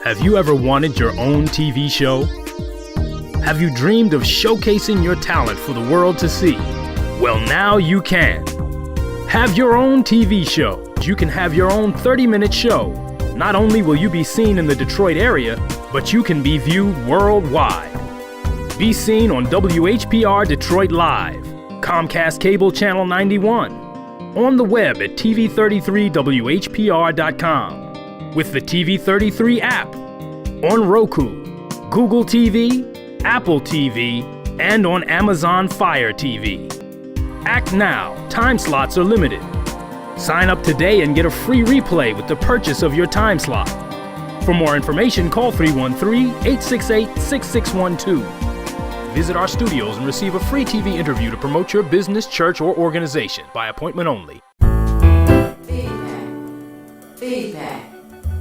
Have you ever wanted your own TV show? Have you dreamed of showcasing your talent for the world to see? Well, now you can. Have your own TV show. You can have your own 30-minute show. Not only will you be seen in the Detroit area, but you can be viewed worldwide. Be seen on WHPR Detroit Live, Comcast Cable Channel 91, on the web at TV33WHPR.com, with the TV33 app, on Roku, Google TV, Apple TV, and on Amazon Fire TV. Act now. Time slots are limited. Sign up today and get a free replay with the purchase of your time slot. For more information, call 313-868-6612. Visit our studios and receive a free TV interview to promote your business, church, or organization by appointment only.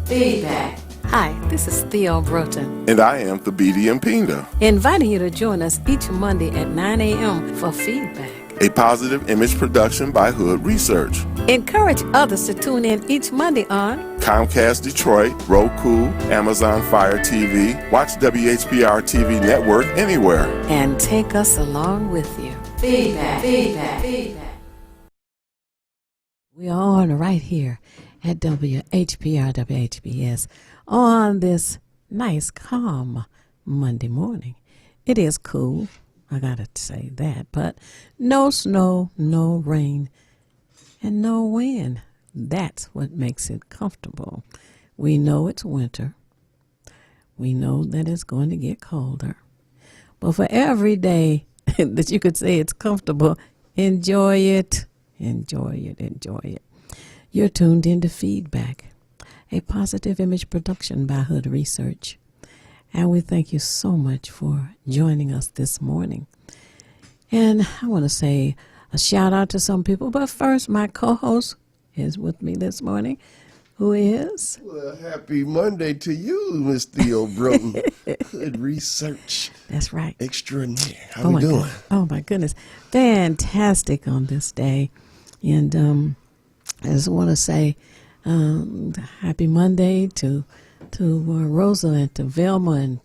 Feedback. Hi, this is Theo Broughton. And I am Thabiti Mpinga. Inviting you to join us each Monday at 9 a.m. for Feedback, A positive image production by Hood Research. Encourage others to tune in each Monday on Comcast Detroit, Roku, Amazon Fire TV, watch WHPR TV Network anywhere. and take us along with you. Feedback. We are on right here at WHPR, WHBS on this nice, calm Monday morning. It is cool, I gotta say that, but no snow, no rain, and no wind. That's what makes it comfortable. We know it's winter. We know that it's going to get colder. But for every day that you could say it's comfortable, enjoy it. Enjoy it. You're tuned into Feedback, a positive image production by Hood Research. And we thank you so much for joining us this morning. And I want to say a shout out to some people, but first, my co-host is with me this morning, who is? Well, happy Monday to you, Miss Theo Broughton. Hood Research. That's right. Extraordinaire. How we doing? Oh, my goodness. Fantastic on this day. And I just want to say happy Monday to Rosa and to Velma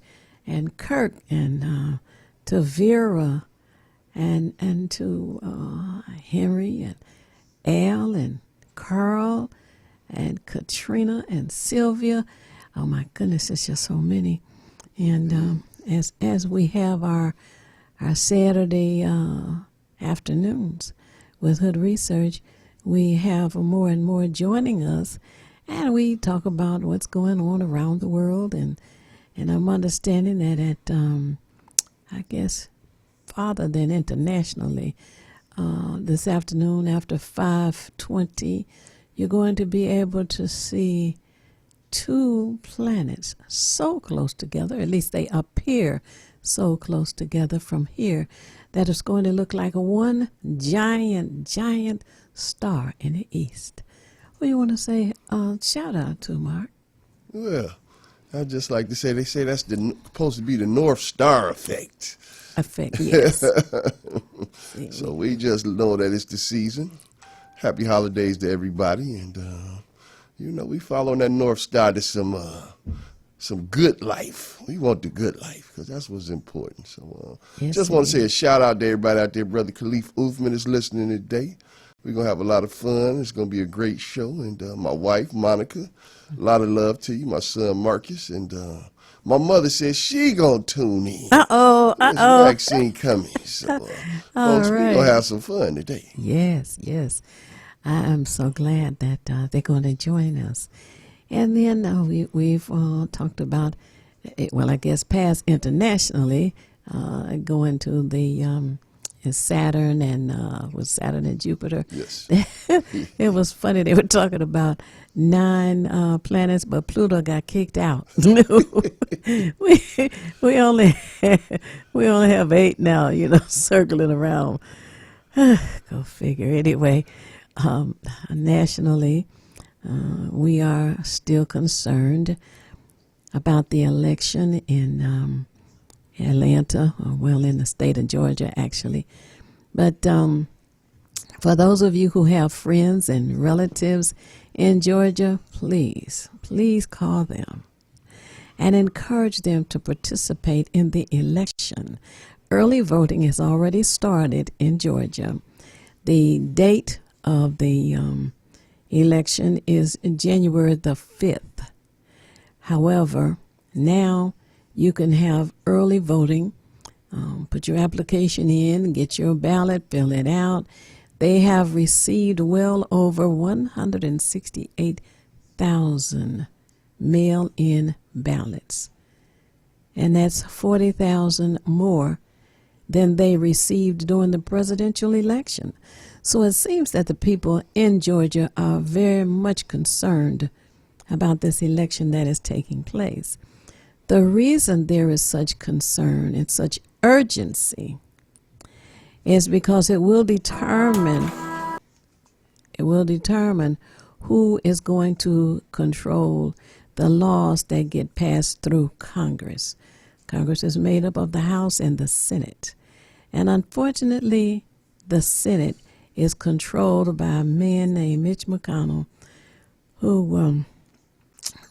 and Kirk and to Vera and to Henry and Al and Carl and Katrina and Sylvia. Oh my goodness, it's just so many. And as we have our Saturday afternoons with Hood Research, we have more and more joining us, and we talk about what's going on around the world. And I'm understanding that at I guess farther than internationally, this afternoon after 5:20, you're going to be able to see two planets so close together, at least they appear so close together from here, that it's going to look like one giant star in the east. What do you want to say shout out to, Mark? Well, I'd just like to say, they say that's supposed to be the North Star effect. Yes. So we just know that it's the season. Happy holidays to everybody. And, we following that North Star to some good life. We want the good life because that's what's important. So Yes, just want to indeed. say a shout out to everybody out there. Brother Khalif Uthman is listening today. We're going to have a lot of fun. It's going to be a great show. And my wife, Monica, a lot of love to you. My son, Marcus. And my mother says she going to tune in. Uh-oh. There's Maxine Cummings. So, All folks, we're right. going to have some fun today. Yes. I am so glad that they're going to join us. And then we've talked about, well, I guess past internationally, going to the Saturn and was Saturn and Jupiter. Yes. It was funny. They were talking about 9 planets, but Pluto got kicked out. we only have 8 now, circling around. Go figure. Anyway, nationally, we are still concerned about the election in Atlanta, in the state of Georgia, actually. But for those of you who have friends and relatives in Georgia, please call them and encourage them to participate in the election. Early voting has already started in Georgia. The date of the election is January the 5th. However, now you can have early voting. Put your application in, get your ballot, fill it out. They have received well over 168,000 mail-in ballots. And that's 40,000 more than they received during the presidential election. So it seems that the people in Georgia are very much concerned about this election that is taking place. The reason there is such concern and such urgency is because it will determine who is going to control the laws that get passed through Congress. Congress is made up of the House and the Senate. And unfortunately, the Senate is controlled by a man named Mitch McConnell, who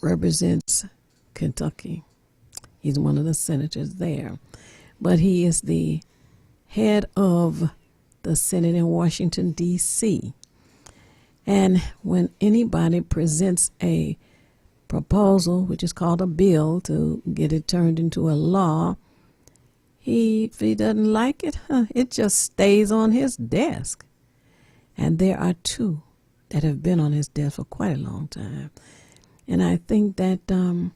represents Kentucky. He's one of the senators there. But he is the head of the Senate in Washington, D.C. And when anybody presents a proposal, which is called a bill, to get it turned into a law, if he doesn't like it, it just stays on his desk. And there are two that have been on his desk for quite a long time. And I think that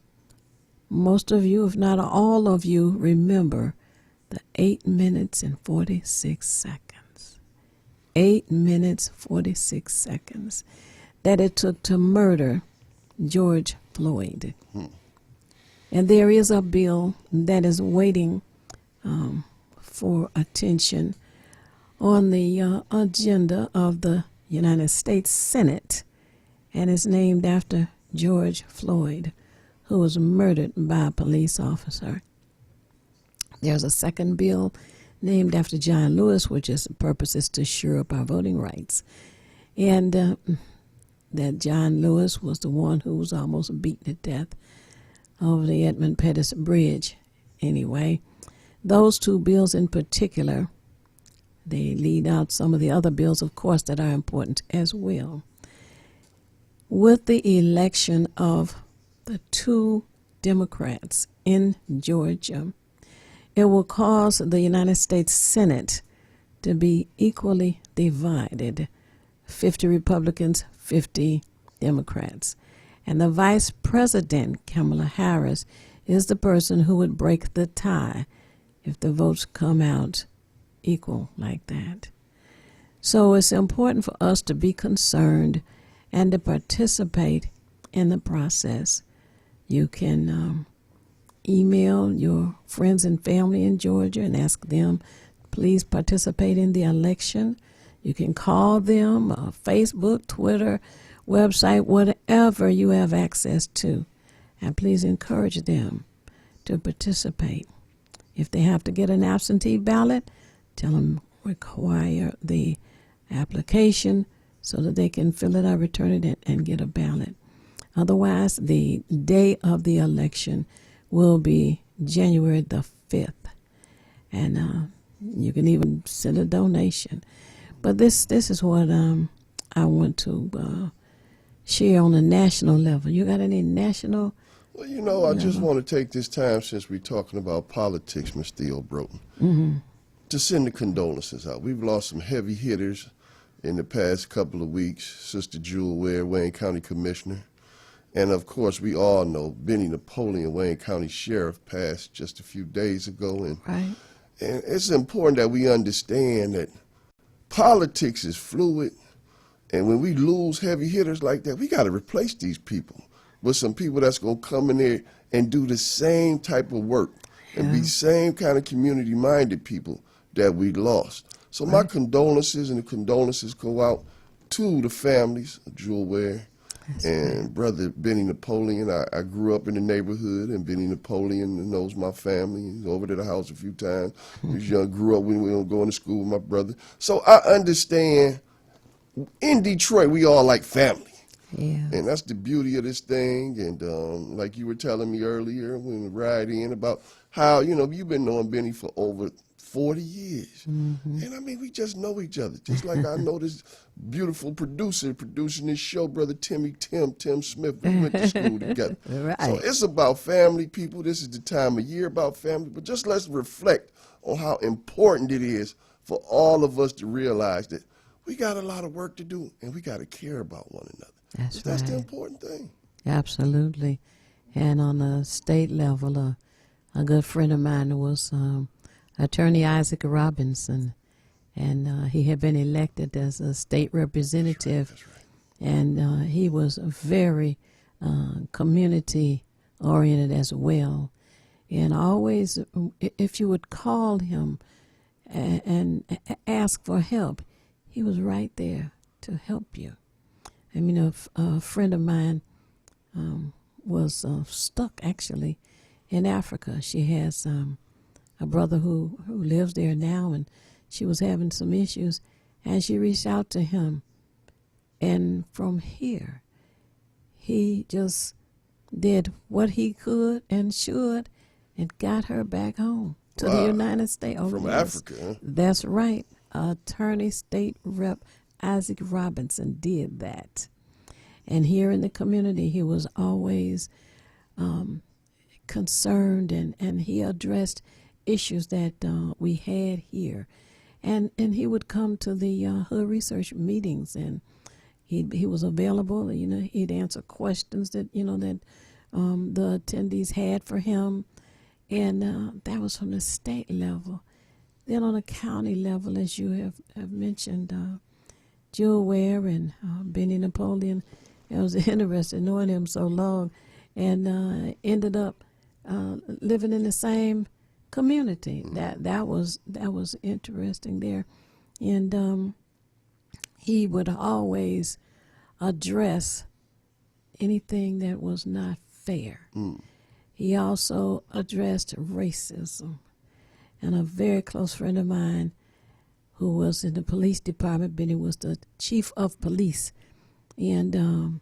most of you, if not all of you, remember the 8 minutes and 46 seconds. 8 minutes, 46 seconds that it took to murder George Floyd. And there is a bill that is waiting for attention on the agenda of the United States Senate, and is named after George Floyd, who was murdered by a police officer. There's a second bill named after John Lewis, which is the purpose is to shore up our voting rights. And that John Lewis was the one who was almost beaten to death over the Edmund Pettus Bridge. Anyway, those two bills in particular, they lead out some of the other bills, of course, that are important as well. With the election of the two Democrats in Georgia, it will cause the United States Senate to be equally divided, 50 Republicans, 50 Democrats. And the Vice President, Kamala Harris, is the person who would break the tie if the votes come out equal like that. So it's important for us to be concerned and to participate in the process. You can email your friends and family in Georgia and ask them, please participate in the election. You can call them, Facebook, Twitter, website, whatever you have access to. And please encourage them to participate. If they have to get an absentee ballot, tell them require the application so that they can fill it out, return it, and get a ballot. Otherwise, the day of the election will be January the 5th. And you can even send a donation. But this is what I want to share on a national level. You got any national? Well, you know, I just want to take this time, since we're talking about politics, Ms. Theo Broughton, to send the condolences out. We've lost some heavy hitters in the past couple of weeks. Sister Jewel Ware, Wayne County Commissioner. And, of course, we all know Benny Napoleon, Wayne County Sheriff, passed just a few days ago. And, Right. and it's important that we understand that politics is fluid. And when we lose heavy hitters like that, we got to replace these people with some people that's going to come in there and do the same type of work and be same kind of community-minded people that we lost. So my condolences, and the condolences go out to the families of Jewel Ware and Brother Benny Napoleon. I grew up in the neighborhood, and Benny Napoleon knows my family. He's over to the house a few times. He was young, grew up when we were going to school with my brother. So I understand in Detroit, we all like family. Yeah. And that's the beauty of this thing. And like you were telling me earlier when we ride in about how, you've been knowing Benny for over 40 years. Mm-hmm. And I mean, we just know each other. Just like I know this beautiful producer producing this show, Brother Tim Smith. We went to school together. Right. So it's about family, people. This is the time of year about family. But just let's reflect on how important it is for all of us to realize that we got a lot of work to do and we got to care about one another. That's That's the right. important thing. Absolutely. And on a state level, a good friend of mine was Attorney Isaac Robinson, and he had been elected as a state representative. That's right. And he was very community oriented as well. And always, if you would call him and ask for help, he was right there to help you. I mean, a friend of mine was stuck actually in Africa. She has a brother who lives there now, and she was having some issues, and she reached out to him. And from here, he just did what he could and should and got her back home to the United States. Oh, From yes. Africa, huh? That's right. Attorney State Rep Isaac Robinson did that. And here in the community, he was always concerned, and he addressed issues that we had here. And he would come to the Hood Research meetings, and he was available. He'd answer questions that the attendees had for him, and that was from the state level. Then on a county level, as you have mentioned, Jewel Ware and Benny Napoleon, I was interested knowing him so long, and ended up living in the same community. That was interesting there, and he would always address anything that was not fair. He also addressed racism. And a very close friend of mine who was in the police department, Benny was the chief of police. And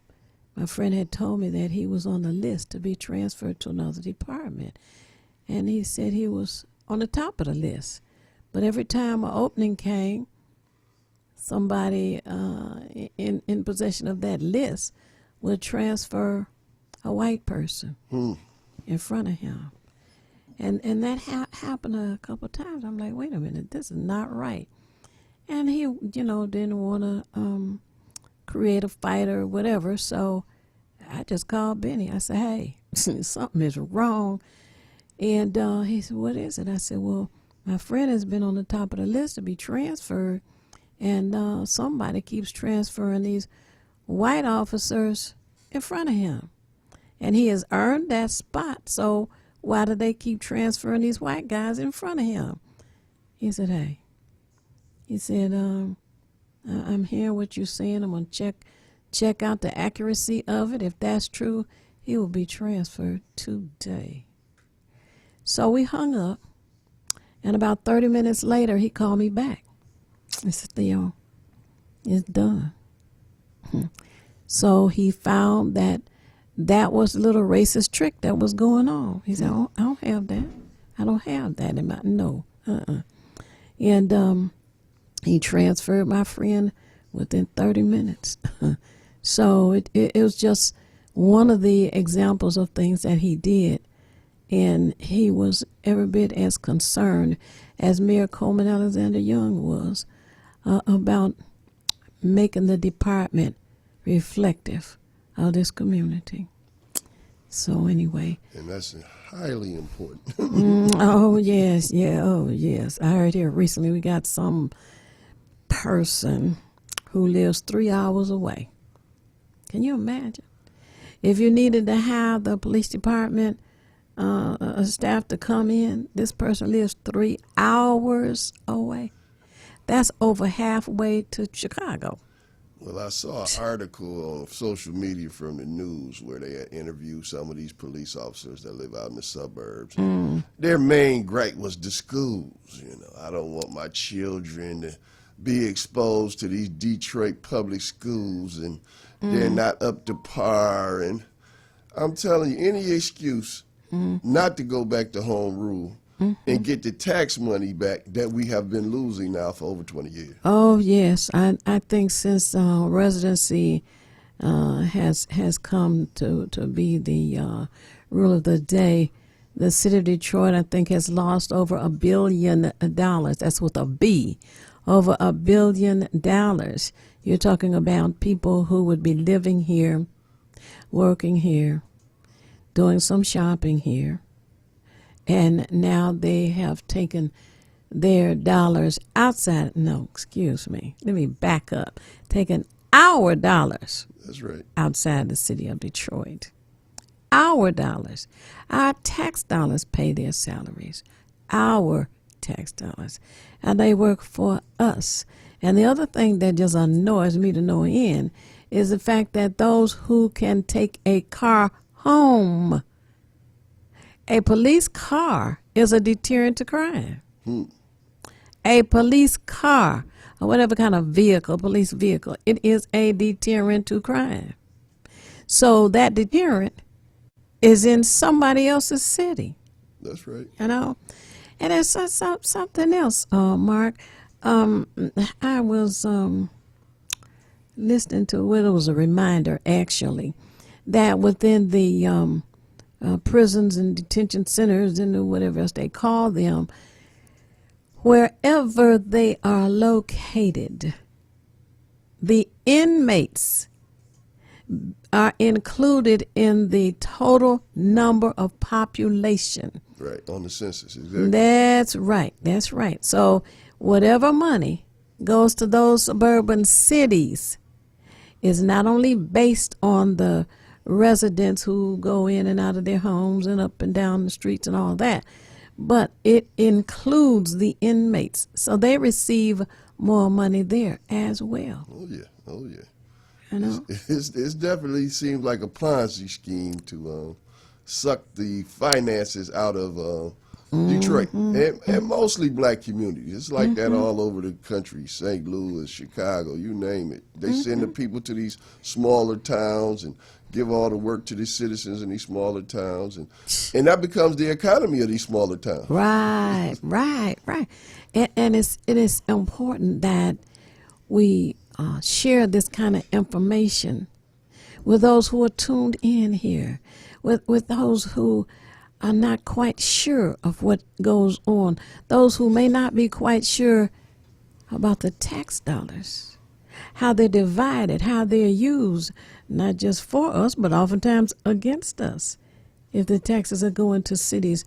my friend had told me that he was on the list to be transferred to another department. And he said he was on the top of the list. But every time an opening came, somebody in possession of that list would transfer a white person in front of him. And that happened a couple of times. I'm like, wait a minute, this is not right. And he, didn't want to create a fight or whatever. So I just called Benny. I said, hey, something is wrong. And he said, what is it? I said, well, my friend has been on the top of the list to be transferred. And somebody keeps transferring these white officers in front of him. And he has earned that spot. So why do they keep transferring these white guys in front of him? He said, hey. He said, I'm hearing what you're saying. I'm going to check out the accuracy of it. If that's true, he will be transferred today. So we hung up. And about 30 minutes later, he called me back. He said, Theo, it's done. So he found that was a little racist trick that was going on. He said, oh, I don't have that. I don't have that in my, no. And he transferred my friend within 30 minutes. So it was just one of the examples of things that he did. And he was every bit as concerned as Mayor Coleman Alexander Young was about making the department reflective of this community. So anyway. And that's highly important. Oh, yes. Yeah. Oh, yes. I heard here recently we got some person who lives 3 hours away. Can you imagine? If you needed to have the police department staff to come in, this person lives 3 hours away. That's over halfway to Chicago. Well, I saw an article on social media from the news where they had interviewed some of these police officers that live out in the suburbs. Their main gripe was the schools. I don't want my children be exposed to these Detroit public schools, and they're not up to par. And I'm telling you, any excuse not to go back to home rule and get the tax money back that we have been losing now for over 20 years. Oh yes, I think since residency has come to be the rule of the day, the city of Detroit, I think, has lost over $1 billion. That's with a B, over $1 billion. You're talking about people who would be living here, working here, doing some shopping here, and now they have taken their dollars outside. No, excuse me. Let me back up. Taken our dollars. That's right. Outside the city of Detroit. Our dollars. Our tax dollars pay their salaries. Our tax dollars. And they work for us. And the other thing that just annoys me to no end is the fact that those who can take a car home, a police car is a deterrent to crime. A police car, or whatever kind of vehicle, police vehicle, it is a deterrent to crime. So that deterrent is in somebody else's city. That's right. You know? And it's something else, Mark. I was listening to it. It was a reminder, actually, that within the prisons and detention centers and whatever else they call them, wherever they are located, the inmates are included in the total number of population. Right, on the census, exactly. That's right, that's right. So whatever money goes to those suburban cities is not only based on the residents who go in and out of their homes and up and down the streets and all that, but it includes the inmates. So they receive more money there as well. Oh, yeah. Oh, yeah. You know? It's definitely seems like a Ponzi scheme to suck the finances out of Detroit and mostly black communities. It's like that all over the country, St. Louis, Chicago, you name it. They send the people to these smaller towns and give all the work to the citizens in these smaller towns, and that becomes the economy of these smaller towns. Right, right, right. And it is important that we share this kind of information with those who are tuned in here, with those who are not quite sure of what goes on, those who may not be quite sure about the tax dollars, how they're divided, how they're used, not just for us, but oftentimes against us. If the taxes are going to cities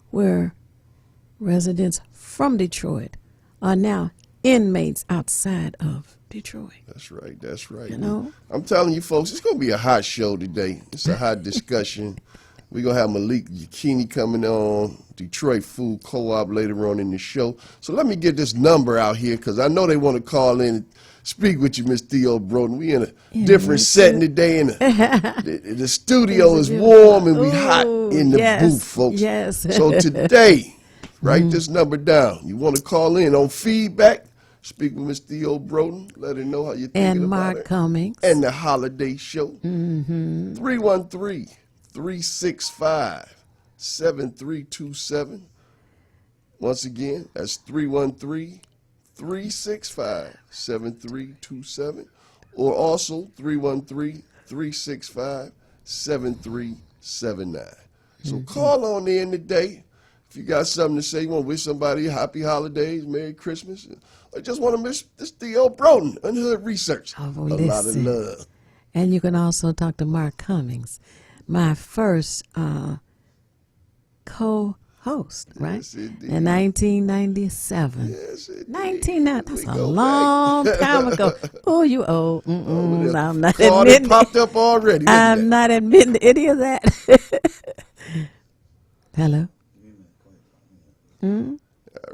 where residents from Detroit are now inmates outside of Detroit. That's right. That's right. You know? I'm telling you, folks, it's going to be a hot show today. It's a hot discussion. We're going to have Malik Yakini coming on, Detroit Food Co-op, later on in the show. So let me get this number out here, because I know they want to call in and speak with you, Miss Theo Broughton. We in a different setting today, and the studio is warm and we hot in the booth, folks. Yes. So today, write this number down. You want to call in on feedback, speak with Miss Theo Broughton, let her know how you're thinking And about Mark it. Cummings. And the holiday show. 313-365-7327. Once again, that's 313-365-7327. Or also 313-365-7379. So call on in today. If you got something to say, you want to wish somebody happy holidays, Merry Christmas, or just want to miss this Theo Broughton, Unhood Research. Oh, a lot of love. And you can also talk to Mark Cummings, my first co-host, right? Yes, indeed. In 1997. Yes, indeed. 1990, that's We a go long back. time ago. Oh, you old. I'm not Card admitting popped up already. I'm not admitting to any of that. Hello? All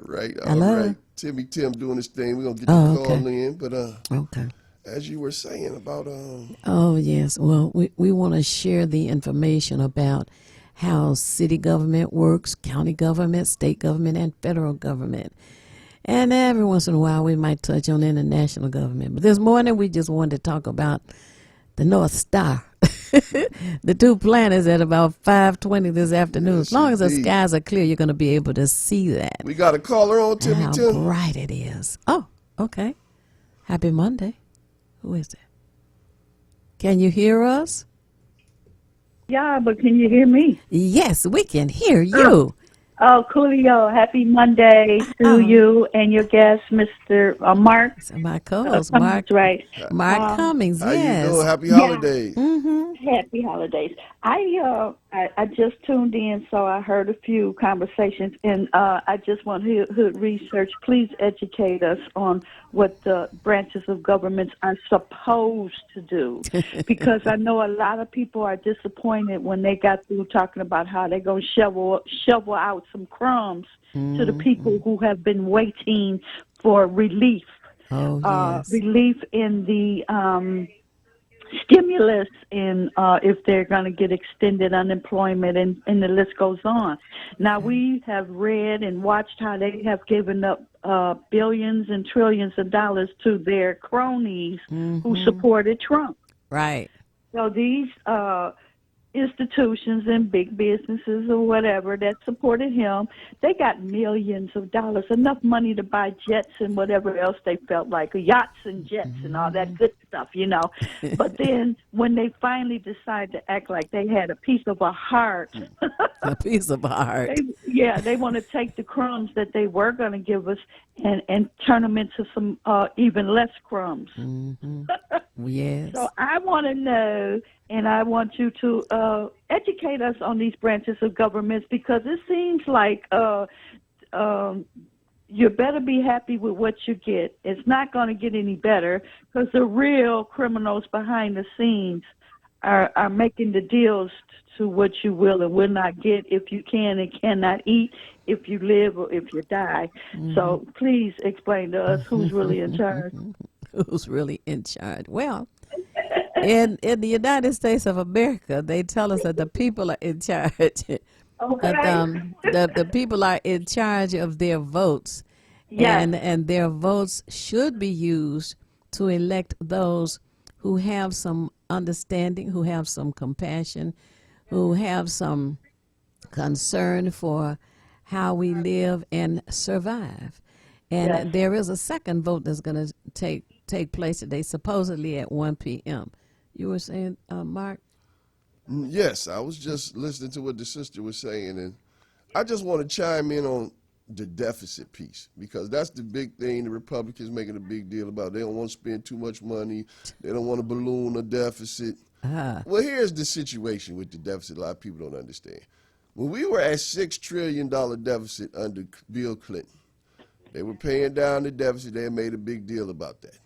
right, all Hello? right. Timmy Tim doing his thing. We're going to get Oh, the call okay. in. But Okay. as you were saying about... Oh, yes. Well, we want to share the information about how city government works, county government, state government, and federal government. And every once in a while, we might touch on international government. But this morning, we just wanted to talk about the North Star. The two planets at about 5:20 this afternoon. Yes, As long as the indeed. skies are clear, you're going to be able to see that. We got a caller on, And Timmy how Tim. bright it is. Oh, okay. Happy Monday. Who is that? Can you hear us? Yeah, but can you hear me? Yes, we can hear you. Oh, coolio. Happy Monday to you and your guest, Mr. Mark. So my co-host, Cummings, Mark, right. Mark Cummings, How yes. you doing? Happy Yeah. holidays. Happy holidays. I just tuned in, so I heard a few conversations, and I just want Hood Research. Please educate us on what the branches of governments are supposed to do, because I know a lot of people are disappointed when they got through talking about how they're going to shovel out some crumbs to the people who have been waiting for relief. Oh, yes. Relief in the stimulus, and if they're going to get extended unemployment, and the list goes on. Now, we have read and watched how they have given up billions and trillions of dollars to their cronies who supported Trump. Right. So these institutions and big businesses or whatever that supported him, they got millions of dollars, enough money to buy jets and whatever else they felt like, yachts and jets and all that good stuff, you know. But then when they finally decide to act like they had a piece of a heart, A piece of heart. they want to take the crumbs that they were going to give us and turn them into some even less crumbs. Yes. So I want to know, and I want you to educate us on these branches of governments, because it seems like you better be happy with what you get. It's not going to get any better, because the real criminals behind the scenes are making the deals to what you will and will not get, if you can and cannot eat, if you live or if you die. So please explain to us who's really in charge. Who's really in charge? Well, in the United States of America, they tell us that the people are in charge. Okay. The people are in charge of their votes. Yes. And their votes should be used to elect those who have some understanding, who have some compassion, who have some concern for how we live and survive. And Yes. there is a second vote that's going to take place today, supposedly at 1 p.m. You were saying, Mark? Yes, I was just listening to what the sister was saying, and I just want to chime in on the deficit piece, because that's the big thing the Republicans making a big deal about. They don't want to spend too much money. They don't want to balloon a deficit. Well, here's the situation with the deficit a lot of people don't understand. When we were at $6 trillion deficit under Bill Clinton, they were paying down the deficit. They had made a big deal about that.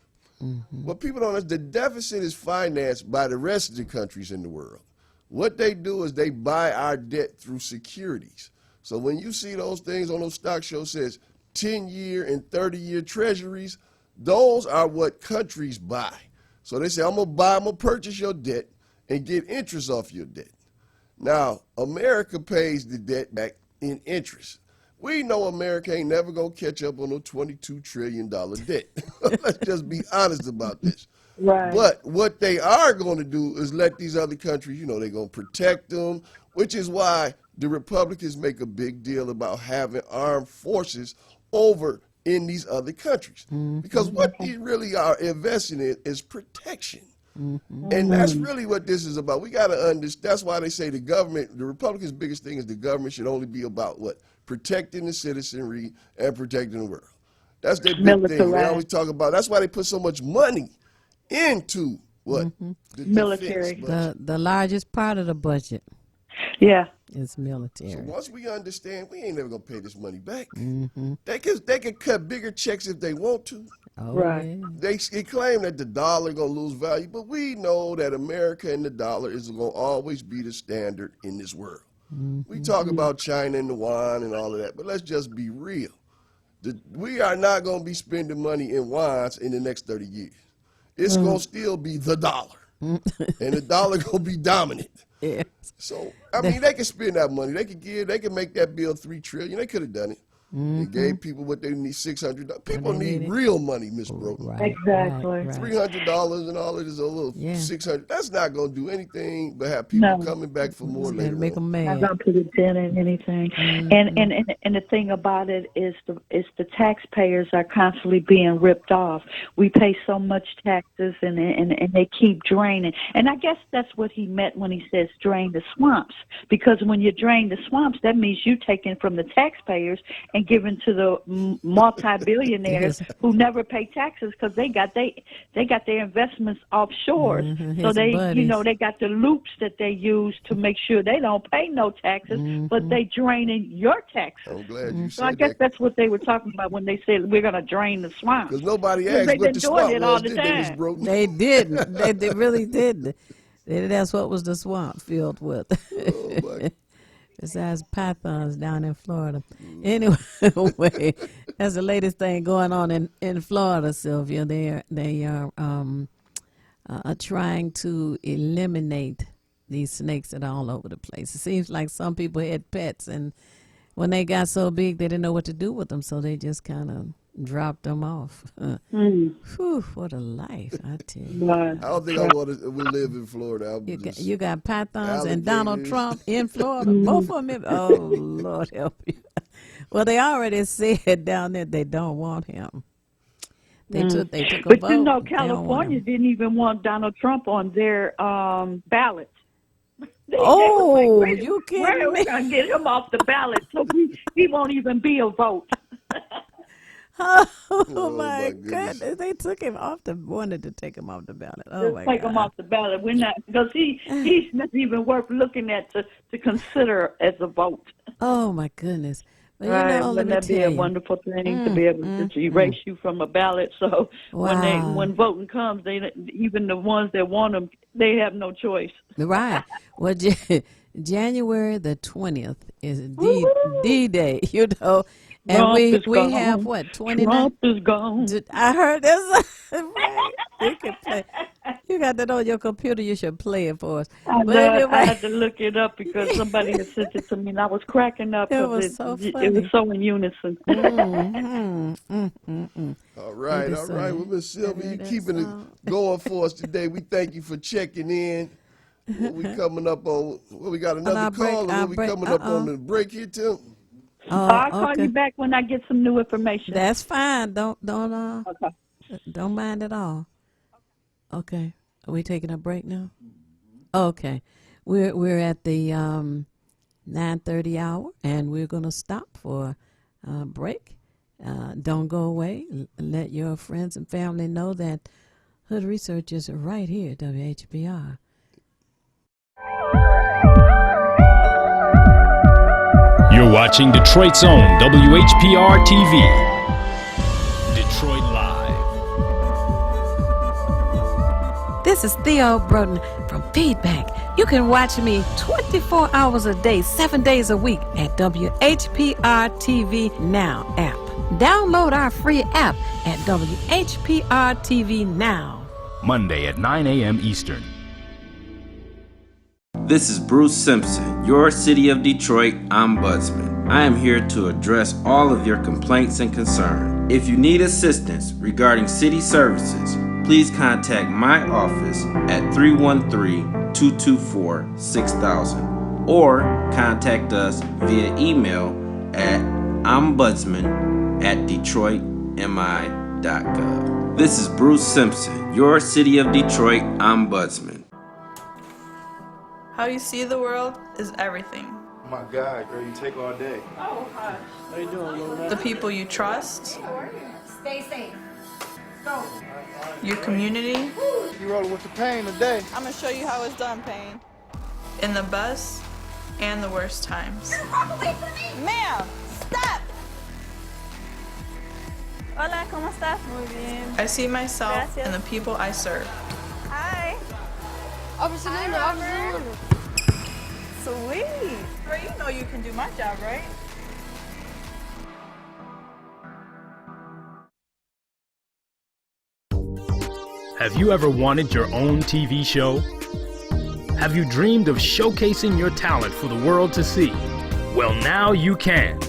What people don't understand, the deficit is financed by the rest of the countries in the world. What they do is they buy our debt through securities. So when you see those things on those stock shows says 10-year and 30-year treasuries, those are what countries buy. So they say, I'm going to purchase your debt and get interest off your debt. Now, America pays the debt back in interest. We know America ain't never going to catch up on a $22 trillion debt. Let's just be honest about this. Right. But what they are going to do is let these other countries, they're going to protect them, which is why the Republicans make a big deal about having armed forces over in these other countries. Because what they really are investing in is protection. And that's really what this is about. We got to understand. That's why they say the government, the Republicans' biggest thing is the government should only be about what? Protecting the citizenry and protecting the world. That's their big thing. They always talk about. That's why they put so much money into what? The Military. defense budget. The largest part of the budget Yeah. is military. So once we understand, we ain't never gonna pay this money back. They can cut bigger checks if they want to. Oh, Right. yeah. They claim that the dollar gonna lose value, but we know that America and the dollar is gonna always be the standard in this world. We talk about China and the yuan and all of that, but let's just be real. We are not gonna be spending money in yuans in the next 30 years. It's gonna still be the dollar, and the dollar gonna be dominant. Yes. So I mean, they can spend that money. They can make that bill $3 trillion. They could have done it. They gave people what they need, $600. People need real money, Miss Broken. Right, Exactly. right. $300 and all of this, a little Yeah. $600. That's not going to do anything but have people No. coming back for more And later make on. them Not mad. gonna put a dent in anything. And the thing about it is the taxpayers are constantly being ripped off. We pay so much taxes and they keep draining. And I guess that's what he meant when he says drain the swamps. Because when you drain the swamps, that means you taking from the taxpayers and giving to the multi-billionaires Yes. who never pay taxes because they got their investments offshore. So his they buddies. they got the loops that they use to make sure they don't pay no taxes, but they draining your taxes. I'm glad you So I said guess that. that's what they were talking about when they said we're going to drain the swamp. Because nobody Because asked they've what been the doing swamp it all was, the did they, Miss time. Broken? They didn't. They really didn't. That's what was the swamp filled with. Oh, my. Besides pythons down in Florida. Anyway, that's the latest thing going on in Florida, Sylvia. They are trying to eliminate these snakes that are all over the place. It seems like some people had pets, and when they got so big, they didn't know what to do with them, so they just kind of dropped them off. Whew, what a life, I tell you. But I don't think I want to live in Florida. You got pythons and Donald alligators. Trump in Florida. Both of them. Oh, Lord help you. Well, they already said down there they don't want him. They took a But vote. you know, They don't want California him. didn't even want Donald Trump on their ballot. They Oh, was like, wait, you kidding where are we me? going to get him off the ballot so he won't even be a vote? Oh, my my goodness. goodness. They took him off wanted to take him off the ballot. Oh, my Just take God. him off the ballot. We're not, because he's not even worth looking at to consider as a vote. Oh, my goodness. But you Right? know, let Wouldn't me that be tell a you. wonderful thing to be able to erase you from a ballot? So Wow. when voting comes, even the ones that want them, they have no choice. Right. Well, January the 20th is Woo-hoo. D-Day, you know. And Trump we is gone. have, what, 29? Trump is gone. I heard this. Right. You can play. You got that on your computer. You should play it for us. I But know, I anyway, had to look it up because somebody had sent it to me, and I was cracking up. It 'cause was so it funny. was so in unison. All right, Maybe all so. right. Well, Miss Sylvia, you That's keeping it all. going for us today. We thank you for checking in. What we coming up on? Well, we got another our break, call, or our what we break. coming up on Uh-oh. the break here, Tim? I'll call okay. you back when I get some new information. That's fine. Don't Okay. mind at all. Okay. Are we taking a break now? Okay. We're at the 9:30 hour, and we're gonna stop for a break. Don't go away. Let your friends and family know that Hood Research is right here at WHBR. You're watching Detroit's own WHPR TV. Detroit Live. This is Theo Broden from Feedback. You can watch me 24 hours a day, 7 days a week at WHPR TV Now app. Download our free app at WHPR TV Now. Monday at 9 a.m. Eastern. This is Bruce Simpson, your City of Detroit Ombudsman. I am here to address all of your complaints and concerns. If you need assistance regarding city services, please contact my office at 313-224-6000 or contact us via email at ombudsman@detroitmi.gov. This is Bruce Simpson, your City of Detroit Ombudsman. How you see the world is everything. Oh my God, girl, you take all day. The people you trust, Stay safe. your community, You rolling with the pain today. I'm gonna show you how it's done, Payne. in the best and the worst times. Ma'am, stop! Hola, ¿cómo estás? Muy bien. I see myself Gracias. in the people I serve. Hi. Officer Luna, Officer Luna. Sweet. Girl, you know you can do my job, right? Have you ever wanted your own TV show? Have you dreamed of showcasing your talent for the world to see? Well, now you can.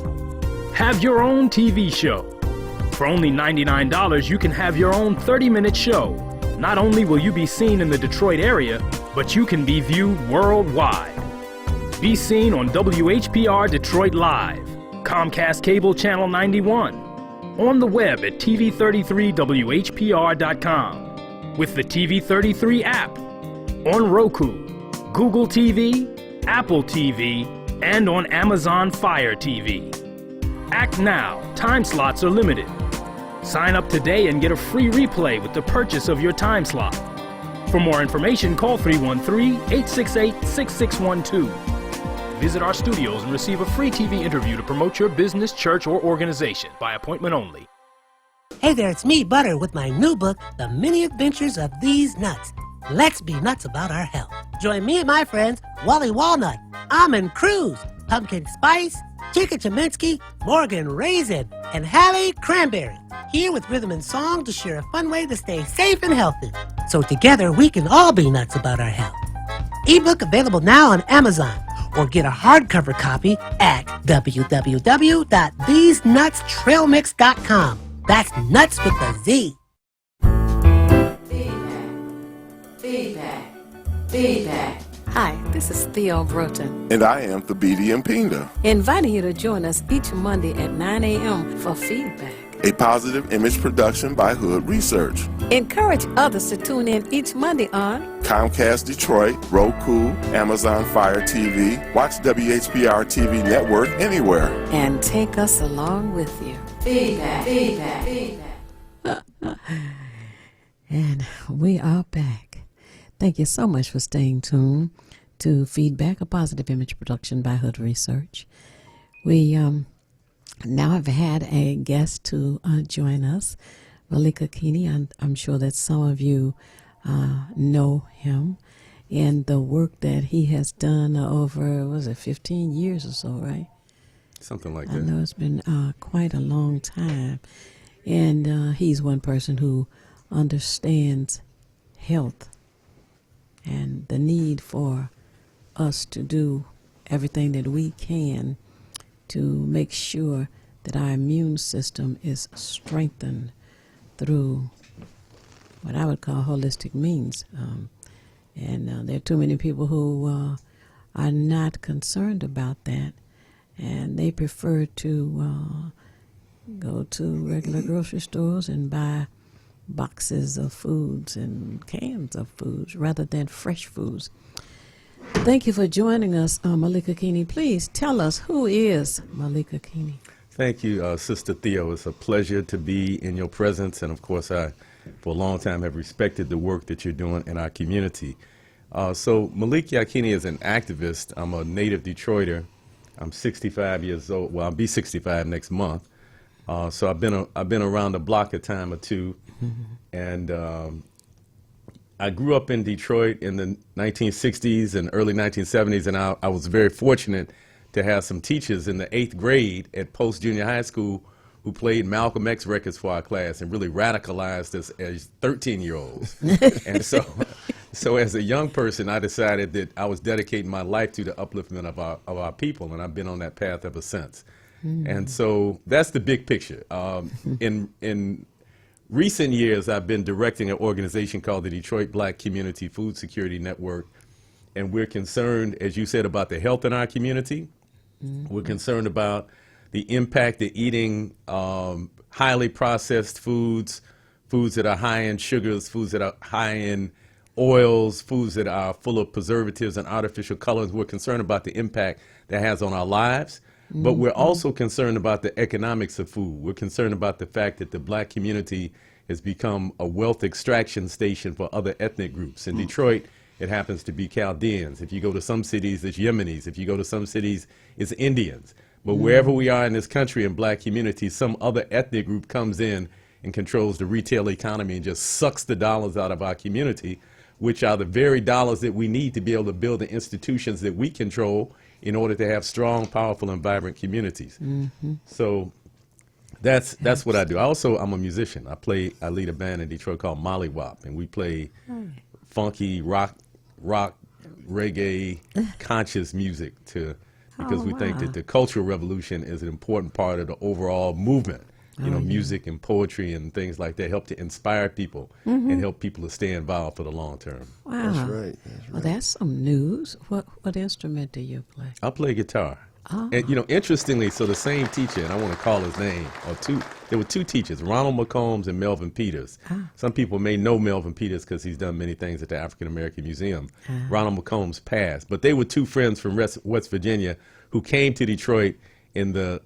Have your own TV show. For only $99, you can have your own 30-minute show. Not only will you be seen in the Detroit area, but you can be viewed worldwide. Be seen on WHPR Detroit Live, Comcast Cable Channel 91, on the web at TV33WHPR.com, with the TV33 app, on Roku, Google TV, Apple TV, and on Amazon Fire TV. Act now. Time slots are limited. Sign up today and get a free replay with the purchase of your time slot. For more information, call 313-868-6612. Visit our studios and receive a free TV interview to promote your business, church, or organization by appointment only. Hey there, it's me, Butter, with my new book, The Many Adventures of These Nuts. Let's be nuts about our health. Join me and my friends, Wally Walnut, Almond Cruz, Pumpkin Spice, Chica Cheminsky, Morgan Raisin, and Hallie Cranberry, here with rhythm and song to share a fun way to stay safe and healthy. So together we can all be nuts about our health. Ebook available now on Amazon, or get a hardcover copy at www.thesenutstrailmix.com. That's nuts with a Z. Feedback. Hi, this is Theo Broughton, And I am Thabiti Mpinga, inviting you to join us each Monday at 9 a.m. for Feedback. a positive image production by Hood Research. Encourage others to tune in each Monday on Comcast Detroit, Roku, Amazon Fire TV. Watch WHPR TV Network anywhere. and take us along with you. Feedback. And we are back. Thank you so much for staying tuned to Feedback, a positive image production by Hood Research. We now have had a guest to join us, Malika Keeney. I'm sure that some of you know him and the work that he has done over, 15 years or so, right? Something like I that. know it's been quite a long time. And he's one person who understands health and the need for us to do everything that we can to make sure that our immune system is strengthened through what I would call holistic means. And there are too many people who are not concerned about that, and they prefer to go to regular grocery stores and buy boxes of foods and cans of foods rather than fresh foods. Thank you for joining us, Malika Keeney. Please tell us, who is Malika Keeney? Thank you, Sister Theo. It's a pleasure to be in your presence. And of course, I, for a long time, have respected the work that you're doing in our community. So Malika Yakini is an activist. I'm a native Detroiter. I'm 65 years old. Well, I'll be 65 next month. So I've been around the block a time or two. And I grew up in Detroit in the 1960s and early 1970s, and I was very fortunate to have some teachers in the 8th grade at Post Junior High School who played Malcolm X records for our class and really radicalized us as 13-year-olds. And so as a young person, I decided that I was dedicating my life to the upliftment of our people, and I've been on that path ever since. And so that's the big picture. In recent years, I've been directing an organization called the Detroit Black Community Food Security Network, and we're concerned, as you said, about the health in our community. We're concerned about the impact that eating highly processed foods that are high in sugars, foods that are high in oils, foods that are full of preservatives and artificial colors. We're concerned about the impact that has on our lives. But we're also concerned about the economics of food. We're concerned about the fact that the black community has become a wealth extraction station for other ethnic groups. In Detroit, it happens to be Chaldeans. If you go to some cities, it's Yemenis. If you go to some cities, it's Indians. But wherever we are in this country in black communities, some other ethnic group comes in and controls the retail economy and just sucks the dollars out of our community, which are the very dollars that we need to be able to build the institutions that we control in order to have strong, powerful, and vibrant communities. So that's what I do. I'm a musician. I lead a band in Detroit called Molly Wop, and we play funky rock, reggae, conscious music to because Oh, we think wow. that the Cultural Revolution is an important part of the overall movement. You know, Oh, yeah. music and poetry and things like that help to inspire people and help people to stay involved for the long term. Wow. That's right. That's Well, right. that's some news. What instrument do you play? I play guitar. Oh. And, you know, interestingly, so the same teacher, and I want to call his name, there were two teachers, Ronald McCombs and Melvin Peters. Some people may know Melvin Peters because he's done many things at the African American Museum. Ronald McCombs passed, but they were two friends from West Virginia who came to Detroit in the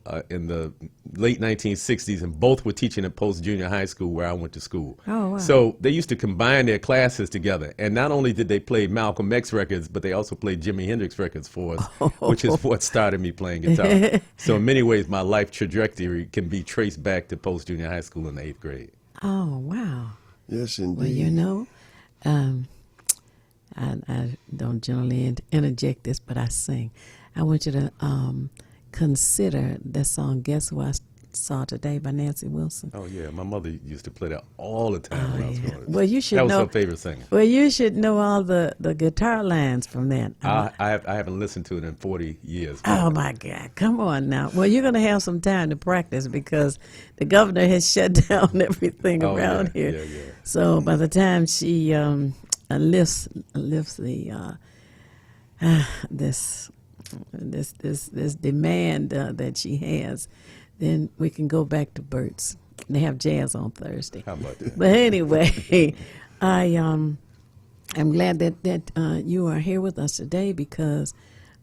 late 1960s, and both were teaching at Post Junior High School where I went to school. Oh, wow. So they used to combine their classes together, and not only did they play Malcolm X records, but they also played Jimi Hendrix records for us, which is what started me playing guitar. So in many ways, my life trajectory can be traced back to Post Junior High School in the 8th grade. Oh, wow. Yes, indeed. Well, you know, I don't generally interject this, but I sing. I want you to consider the song "Guess Who I Saw Today" by Nancy Wilson. Oh yeah, my mother used to play that all the time when I was growing up. Well, you should that was know. her favorite singer. Well, you should know all the guitar lines from that. I haven't listened to it in 40 years. Oh my God! Come on now. Well, you're going to have some time to practice because the governor has shut down everything around here. Yeah. So by the time she lifts the this demand that she has, then we can go back to Burt's. They have jazz on Thursday. How about that? But anyway, I'm glad that you are here with us today because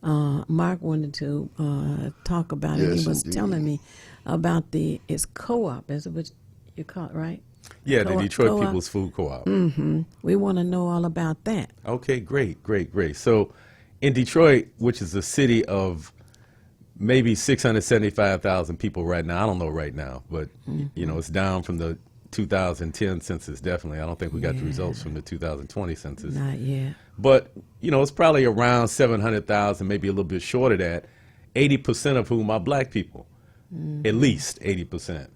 Mark wanted to talk about it. Yes, He was indeed. telling me about it's co-op, is it what you call it, right? Yeah, the Co-op- Detroit co-op. People's Food Co-op. We want to know all about that. Okay, great. So in Detroit, which is a city of maybe 675,000 people right now, I don't know right now, but you know, it's down from the 2010 census, definitely. I don't think we got the results from the 2020 census. Not yet. But, you know, it's probably around 700,000, maybe a little bit short of that, 80% of whom are black people, at least 80%.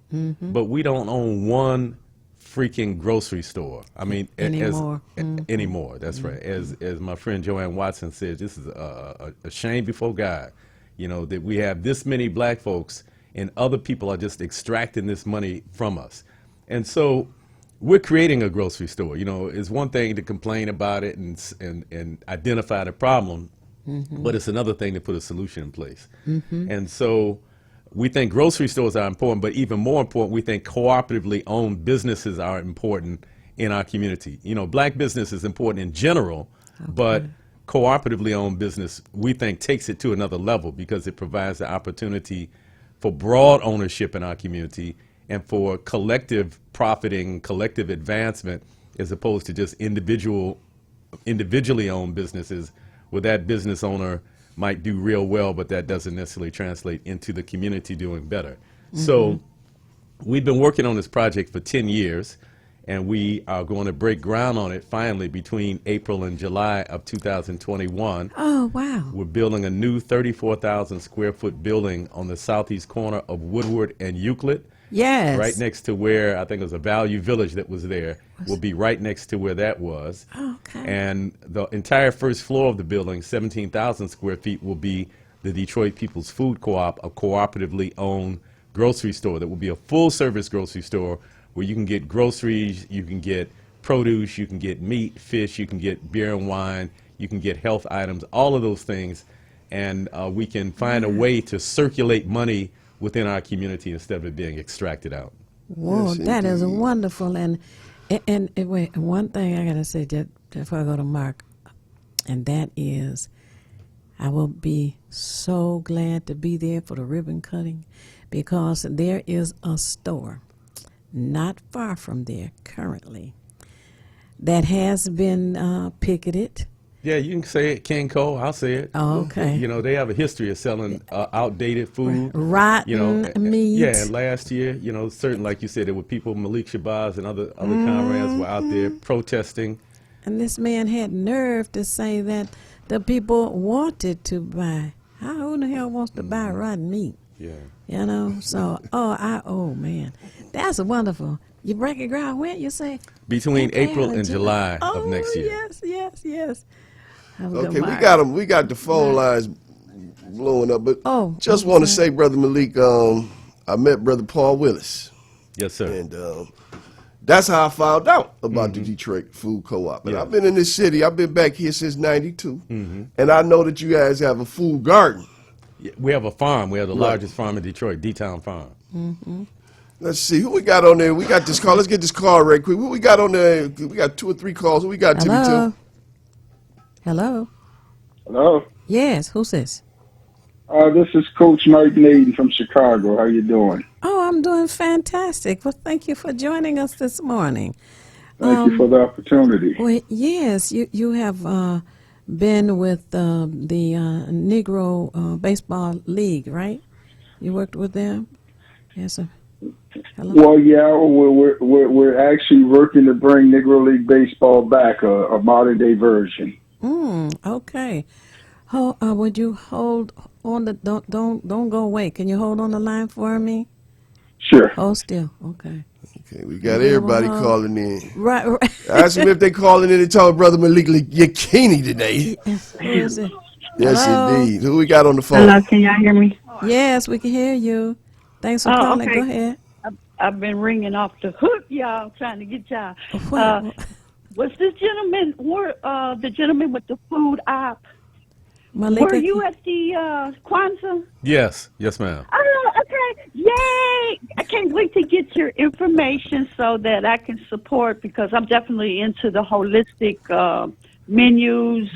But we don't own one freaking grocery store. I mean, Anymore. anymore. That's right. As my friend Joanne Watson said, this is a shame before God, you know, that we have this many black folks and other people are just extracting this money from us. And so we're creating a grocery store. You know, it's one thing to complain about it and identify the problem, but it's another thing to put a solution in place. And so we think grocery stores are important, but even more important, we think cooperatively owned businesses are important in our community. You know, black business is important in general, but cooperatively owned business, we think, takes it to another level because it provides the opportunity for broad ownership in our community and for collective profiting, collective advancement, as opposed to just individually owned businesses where that business owner might do real well, but that doesn't necessarily translate into the community doing better. So we've been working on this project for 10 years, and we are going to break ground on it finally between April and July of 2021. Oh, wow. We're building a new 34,000 square foot building on the southeast corner of Woodward and Euclid. Yes. Right next to where I think it was a Value Village that was there. Will be right next to where that was. Okay. And the entire first floor of the building, 17,000 square feet, will be the Detroit People's Food Co-op, a cooperatively owned grocery store that will be a full service grocery store where you can get groceries, you can get produce, you can get meat, fish, you can get beer and wine, you can get health items, all of those things. And we can find a way to circulate money within our community instead of it being extracted out. Whoa, Yes, that is indeed. wonderful. And wait, one thing I gotta say just before I go to Mark, and that is, I will be so glad to be there for the ribbon cutting, because there is a store not far from there currently that has been picketed. Yeah, you can say it, King Cole. I'll say it. Oh, okay. You know, they have a history of selling outdated food. Rotten You know, meat. yeah. And last year, you know, certain, like you said, there were people, Malik Shabazz and other comrades were out there protesting. And this man had nerve to say that the people wanted to buy. Who in the hell wants to buy rotten meat? Yeah. You know, so oh man, that's wonderful. You breaking ground when you say Between Okay, April and July of next year. Yes. I was Okay, gonna we got the phone lines blowing up. But just what want to was say, Brother Malik, I met Brother Paul Willis. Yes, sir. And that's how I found out about the Detroit Food Co-op. And I've been in this city. I've been back here since '92. And I know that you guys have a food garden. Yeah, we have a farm. We have the largest farm in Detroit, D-Town Farm. Let's see who we got on there. We got this call. Let's get this call right quick. Who we got on there? We got 2 or 3 calls. Who we got? Hello. TV2? Hello. Hello. Yes. Who's this? This is Coach Mike Naden from Chicago. How you doing? Oh, I'm doing fantastic. Well, thank you for joining us this morning. Thank you for the opportunity. Well, yes, you have been with the Negro Baseball League, right? You worked with them. Yes, sir. Hello? Well, yeah, we're actually working to bring Negro League Baseball back, a modern day version. Okay. Would you hold on the don't go away? Can you hold on the line for me? Sure. Hold still. Okay. Okay, we got everybody calling in. Right. Ask them if they calling in and talk Brother Malik Yakini today. Who is it? Yes, Hello? indeed. Who we got on the phone? Hello, can y'all hear me? Yes, we can hear you. Thanks for calling. Okay. Go ahead. I've been ringing off the hook, y'all, trying to get y'all. What? Was this gentleman, the gentleman with the food op? Malika, Were you at the Kwanzaa? Yes, ma'am. Oh, okay. Yay! I can't wait to get your information so that I can support, because I'm definitely into the holistic menus,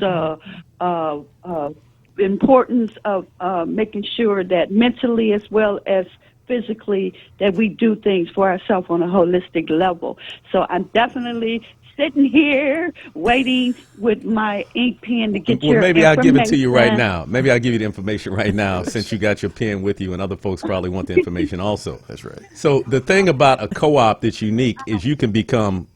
importance of making sure that mentally as well as physically that we do things for ourselves on a holistic level. So I'm definitely sitting here waiting with my ink pen to get your maybe I'll give it to you right information. now. Maybe I'll give you the information right now since you got your pen with you and other folks probably want the information also. That's right. So the thing about a co-op that's unique is you can become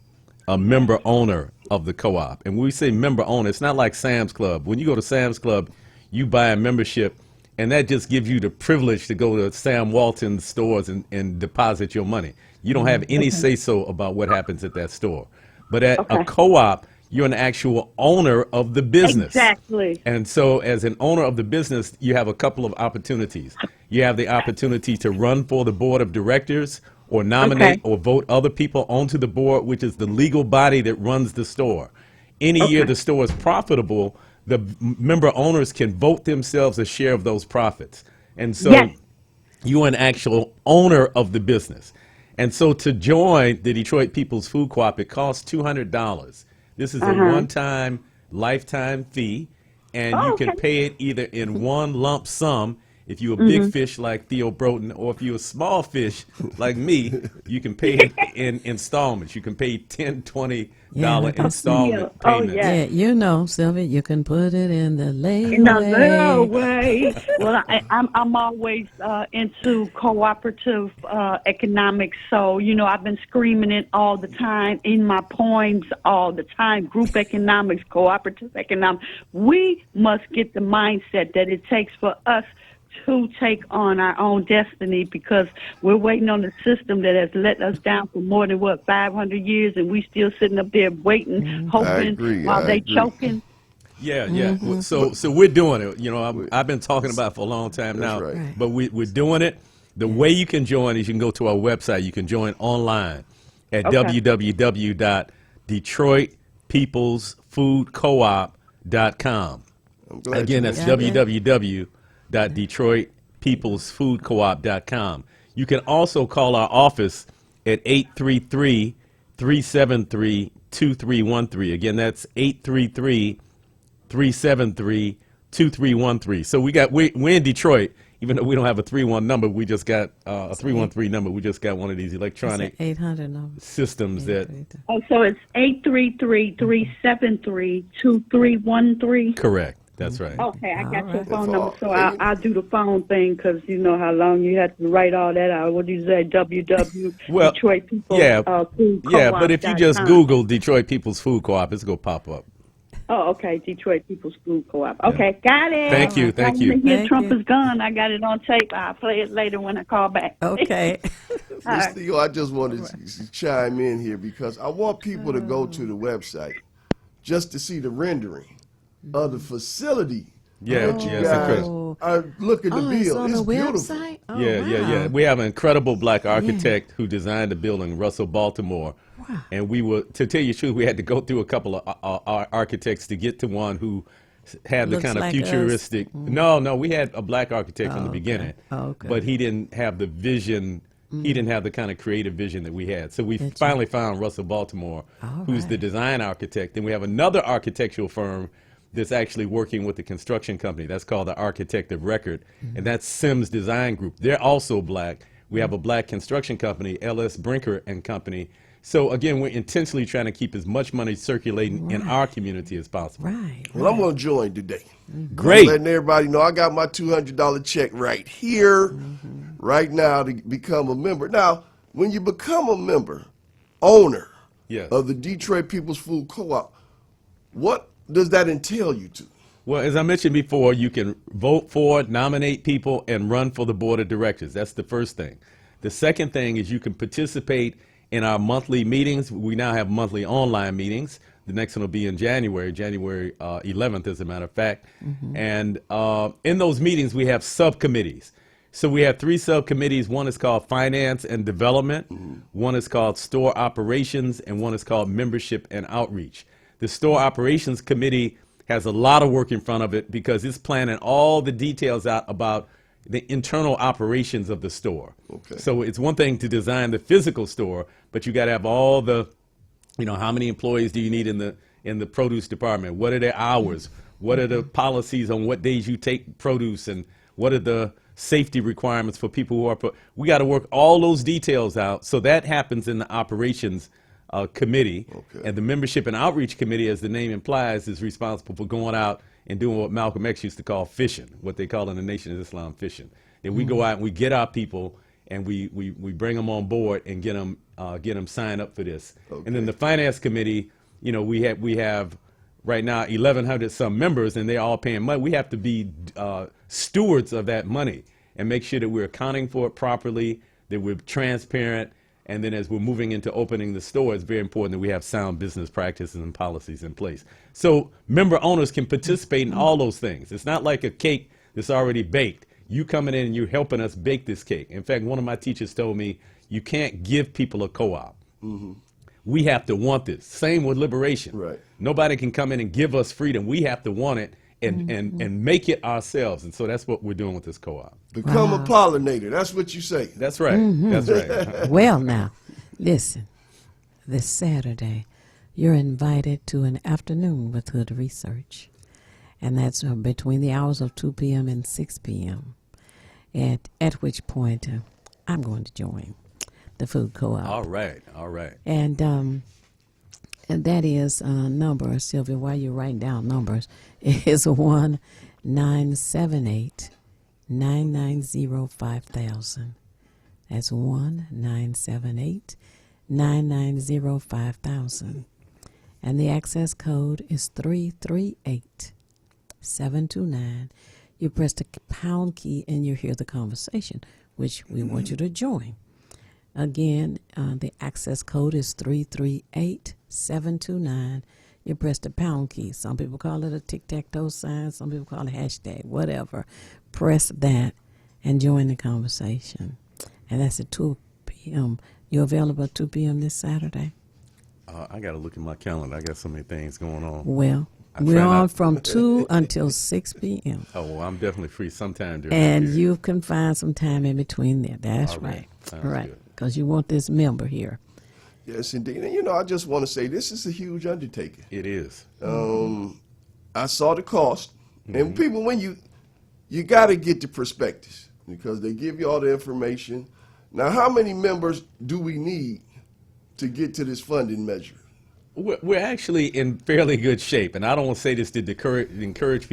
a member owner of the co-op. And when we say member owner, it's not like Sam's Club. When you go to Sam's Club, you buy a membership, and that just gives you the privilege to go to Sam Walton's stores and deposit your money. You don't have any say-so about what happens at that store. But at a co-op, you're an actual owner of the business. Exactly. And so as an owner of the business, you have a couple of opportunities. You have the opportunity to run for the board of directors or nominate or vote other people onto the board, which is the legal body that runs the store. Any year the store is profitable, the member owners can vote themselves a share of those profits. And so you're an actual owner of the business. And so to join the Detroit People's Food Co-op, it costs $200. This is a one-time, lifetime fee, and you can pay it either in one lump sum. If you're a big fish like Theo Broughton, or if you're a small fish like me, you can pay it in installments. You can pay $10, $20 installment payments. Yeah, you know, Sylvia, you can put it in the way. Well, I'm always into cooperative economics, so I've been screaming it all the time in my poems all the time. Group economics, cooperative economics. We must get the mindset that it takes for us to take on our own destiny, because we're waiting on the system that has let us down for more than 500 years, and we still sitting up there waiting, hoping while they choking. Yeah. So we're doing it. I've been talking about it for a long time now, but we're doing it. The way you can join is you can go to our website. You can join online at www.detroitpeoplesfoodcoop.com. Again, that's www.detroitpeoplesfoodcoop.com. You can also call our office at 833-373-2313. Again, that's 833-373-2313. So we're in Detroit, even though we don't have a 3-1 number. We just got a 313 number. We just got one of these electronic 800 number systems that. Oh, so it's 833-373-2313. Correct. That's right. Okay, I got your phone number, so I'll do the phone thing, because you know how long you have to write all that out. What do you say? Detroit People's Food Co-op. Yeah, but if you just Google Detroit People's Food Co-op, it's going to pop up. Oh, okay, Detroit People's Food Co-op. Okay, got it. Thank you. Trump is gone. I got it on tape. I'll play it later when I call back. Okay. Theo, I just wanted to chime in here because I want people to go to the website just to see the rendering of the facility Yeah, But you yeah, it's guys incredible. are look at the Oh, it's bill. on It's the beautiful. website? Oh, Yeah. wow. We have an incredible black architect who designed the building, Russell Baltimore. Wow. And we were, to tell you the truth, we had to go through a couple of architects to get to one who had the Looks kind of like us. futuristic. No, we had a black architect from the beginning. Oh, okay. But he didn't have the vision. He didn't have the kind of creative vision that we had. So we That's finally found Russell Baltimore, All who's the right. design architect. And we have another architectural firm that's actually working with the construction company. That's called the Architect of Record, and that's Sims Design Group. They're also black. We have a black construction company, L.S. Brinker and Company. So again, we're intentionally trying to keep as much money circulating in our community as possible. Right. Well, I'm going to join today. Great. I'm letting everybody know I got my $200 check right here, right now to become a member. Now, when you become a member, owner Yes. of the Detroit People's Food Co-op, what does that entail you to? Well, as I mentioned before, you can vote for, nominate people, and run for the board of directors. That's the first thing. The second thing is you can participate in our monthly meetings. We now have monthly online meetings. The next one will be in January 11th, as a matter of fact. And in those meetings, we have subcommittees. So we have 3 subcommittees. One is called Finance and Development. One is called Store Operations, and one is called Membership and Outreach. The Store Operations Committee has a lot of work in front of it because it's planning all the details out about the internal operations of the store. Okay. So it's one thing to design the physical store, but you got to have all the, how many employees do you need in the produce department? What are their hours? What are the policies on what days you take produce, and what are the safety requirements for people who are? We got to work all those details out. So that happens in the operations committee. Okay. And the Membership and Outreach Committee, as the name implies, is responsible for going out and doing what Malcolm X used to call fishing, what they call in the Nation of Islam fishing. Then we go out and we get our people and we bring them on board and get them signed up for this. Okay. And then the Finance Committee, we have right now 1,100 some members, and they're all paying money. We have to be stewards of that money and make sure that we're accounting for it properly, that we're transparent. And then as we're moving into opening the store, it's very important that we have sound business practices and policies in place. So member owners can participate in all those things. It's not like a cake that's already baked. You coming in and you're helping us bake this cake. In fact, one of my teachers told me, you can't give people a co-op. We have to want this. Same with liberation. Right. Nobody can come in and give us freedom. We have to want it and make it ourselves. And so that's what we're doing with this co-op. Become a pollinator. That's what you say. That's right. That's right. Well, now, listen, this Saturday, you're invited to an afternoon with Hood Research, and that's between the hours of 2 p.m. and 6 p.m., at which point I'm going to join the food co-op. All right. And that is number, Sylvia, while you're writing down numbers, is 1-978-990-5000. That's 1-978-990-5000. And the access code is 338-729. You press the pound key and you hear the conversation, which we want you to join. Again, the access code is 338-729. You press the pound key. Some people call it a tic-tac-toe sign. Some people call it hashtag, whatever. Press that and join the conversation. And that's at 2 p.m. You're available at 2 p.m. this Saturday? I got to look at my calendar. I got so many things going on. Well, I we're try not- on from 2 until 6 p.m. Oh, well, I'm definitely free sometime during And the period. you can find some time in between there. That's All right. right. Sounds Right. good. Because you want this member here. Yes, indeed. And I just want to say this is a huge undertaking. It is. I saw the cost, and people, when you got to get the prospectus because they give you all the information. Now, how many members do we need to get to this funding measure? We're actually in fairly good shape, and I don't want to say this to discourage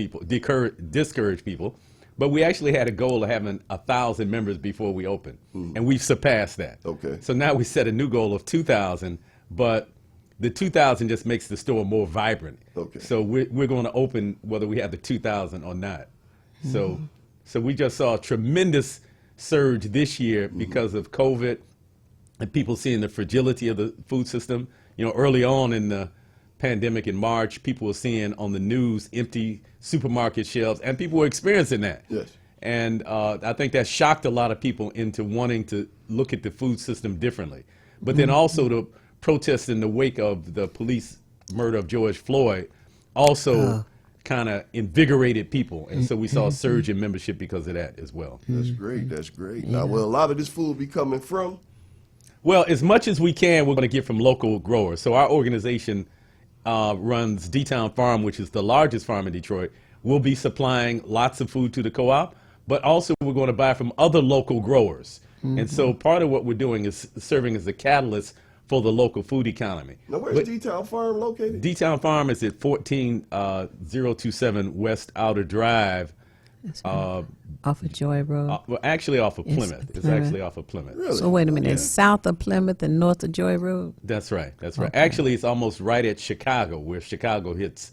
people, but we actually had a goal of having 1,000 members before we opened, and we've surpassed that. Okay. So now we set a new goal of 2,000, but the 2,000 just makes the store more vibrant. Okay. So we're going to open whether we have the 2,000 or not. So we just saw a tremendous surge this year because of COVID and people seeing the fragility of the food system. Early on in the pandemic in March, people were seeing on the news empty supermarket shelves, and people were experiencing that. Yes. And I think that shocked a lot of people into wanting to look at the food system differently. But then also the protests in the wake of the police murder of George Floyd also kind of invigorated people. And so we saw a surge in membership because of that as well. That's great. That's great. Now, will a lot of this food be coming from? Well, as much as we can, we're going to get from local growers. So our organization runs D-Town Farm, which is the largest farm in Detroit. We'll be supplying lots of food to the co-op, but also we're going to buy from other local growers. And so part of what we're doing is serving as a catalyst for the local food economy. Now, where's D-Town Farm located? D-Town Farm is at 14027 West Outer Drive. Off of Joy Road. Well, actually off of Plymouth. It's actually off of Plymouth. Really? So wait a minute, it's south of Plymouth and north of Joy Road? That's right. That's right. Actually, it's almost right at Chicago, where Chicago hits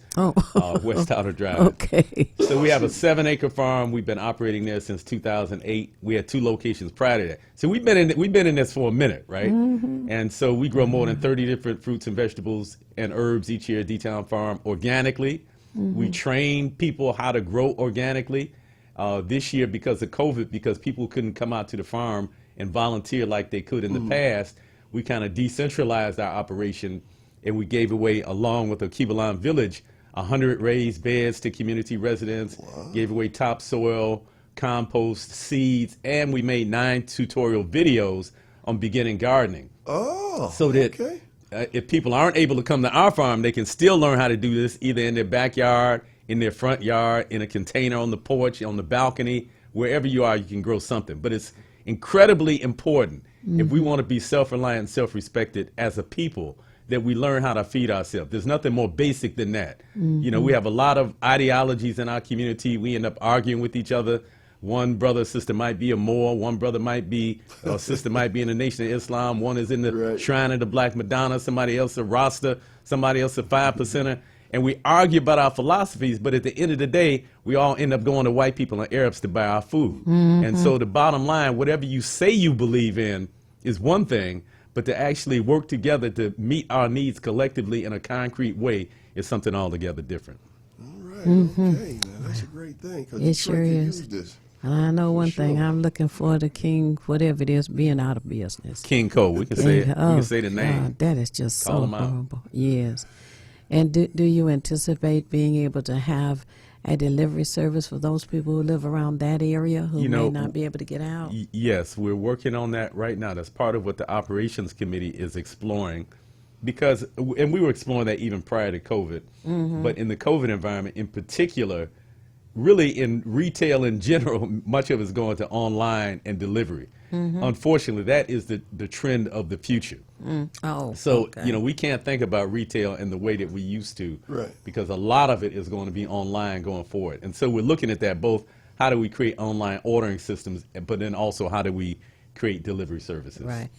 West Outer Drive. Okay. So we have a 7-acre farm. We've been operating there since 2008. We had 2 locations prior to that. So we've been in this for a minute, right? And so we grow more than 30 different fruits and vegetables and herbs each year at D-Town Farm organically. We train people how to grow organically. This year, because of COVID, because people couldn't come out to the farm and volunteer like they could in the past, we kind of decentralized our operation, and we gave away, along with the Kibalan Village, 100 raised beds to community residents, gave away topsoil, compost, seeds, and we made 9 tutorial videos on beginning gardening. So that if people aren't able to come to our farm, they can still learn how to do this either in their backyard, in their front yard, in a container on the porch, on the balcony, wherever you are, you can grow something. But it's incredibly important if we want to be self-reliant and self-respected as a people, that we learn how to feed ourselves. There's nothing more basic than that. You know, we have a lot of ideologies in our community. We end up arguing with each other. One brother or sister might be a Moor, one brother might be, or sister might be in the Nation of Islam, one is in the Shrine of the Black Madonna, somebody else a Rasta, somebody else a 5%er. And we argue about our philosophies, but at the end of the day, we all end up going to white people and Arabs to buy our food. And so the bottom line, whatever you say you believe in is one thing, but to actually work together to meet our needs collectively in a concrete way is something altogether different. All right, okay. Now, that's a great thing. It sure is. I know one thing. I'm looking for the King, whatever it is, being out of business. King Cole, we can say it. We can say the name. God, that is just Call so him out. horrible. Yes. And do you anticipate being able to have a delivery service for those people who live around that area who may not be able to get out? Yes, we're working on that right now. That's part of what the operations committee is exploring, because, and we were exploring that even prior to COVID, but in the COVID environment in particular, really in retail in general, much of it's going to online and delivery. Unfortunately, that is the trend of the future. You know, we can't think about retail in the way that we used to, because a lot of it is going to be online going forward. And so we're looking at that, both how do we create online ordering systems, but then also how do we create delivery services. Right.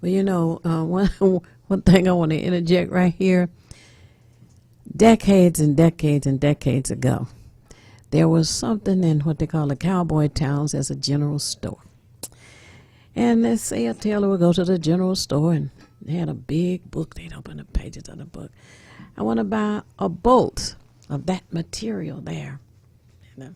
Well, you know, one thing I want to interject right here. Decades and decades and decades ago, there was something in what they call the cowboy towns as a general store. And let's say a tailor would go to the general store and they had a big book. They'd open the pages of the book. I want to buy a bolt of that material there. And the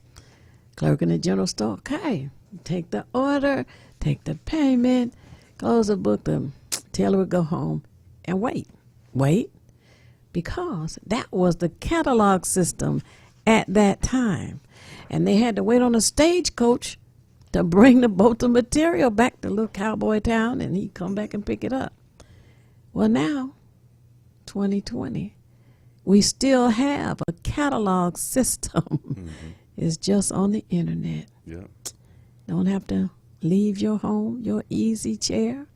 clerk in the general store, okay, take the order, take the payment, close the book. The tailor would go home and wait, because that was the catalog system at that time. And they had to wait on a stagecoach to bring the bolt of material back to little cowboy town, and he'd come back and pick it up. Well, now, 2020, we still have a catalog system. It's just on the internet. Don't have to leave your home, your easy chair,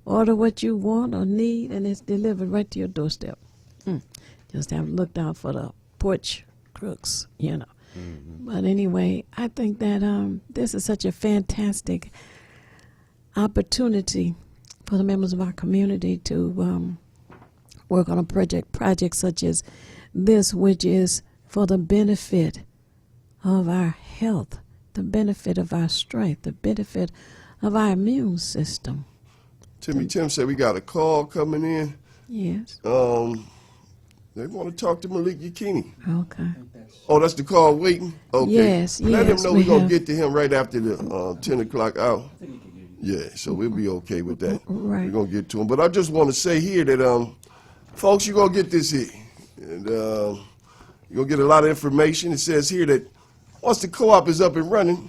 order what you want or need, and it's delivered right to your doorstep. Just have looked out for the porch crooks, you know. But anyway, I think that this is such a fantastic opportunity for the members of our community to work on a project such as this, which is for the benefit of our health, the benefit of our strength, the benefit of our immune system. Tim said we got a call coming in. Yes. They want to talk to Malik Yakini. Okay. Oh, that's the call waiting? Okay. Yes, Let him yes, know we we're going have- to get to him right after the 10 o'clock hour. Yeah, so we'll be okay with that. Right. We're going to get to him. But I just want to say here that, folks, you're going to get this here. And you're going to get a lot of information. It says here that once the co-op is up and running,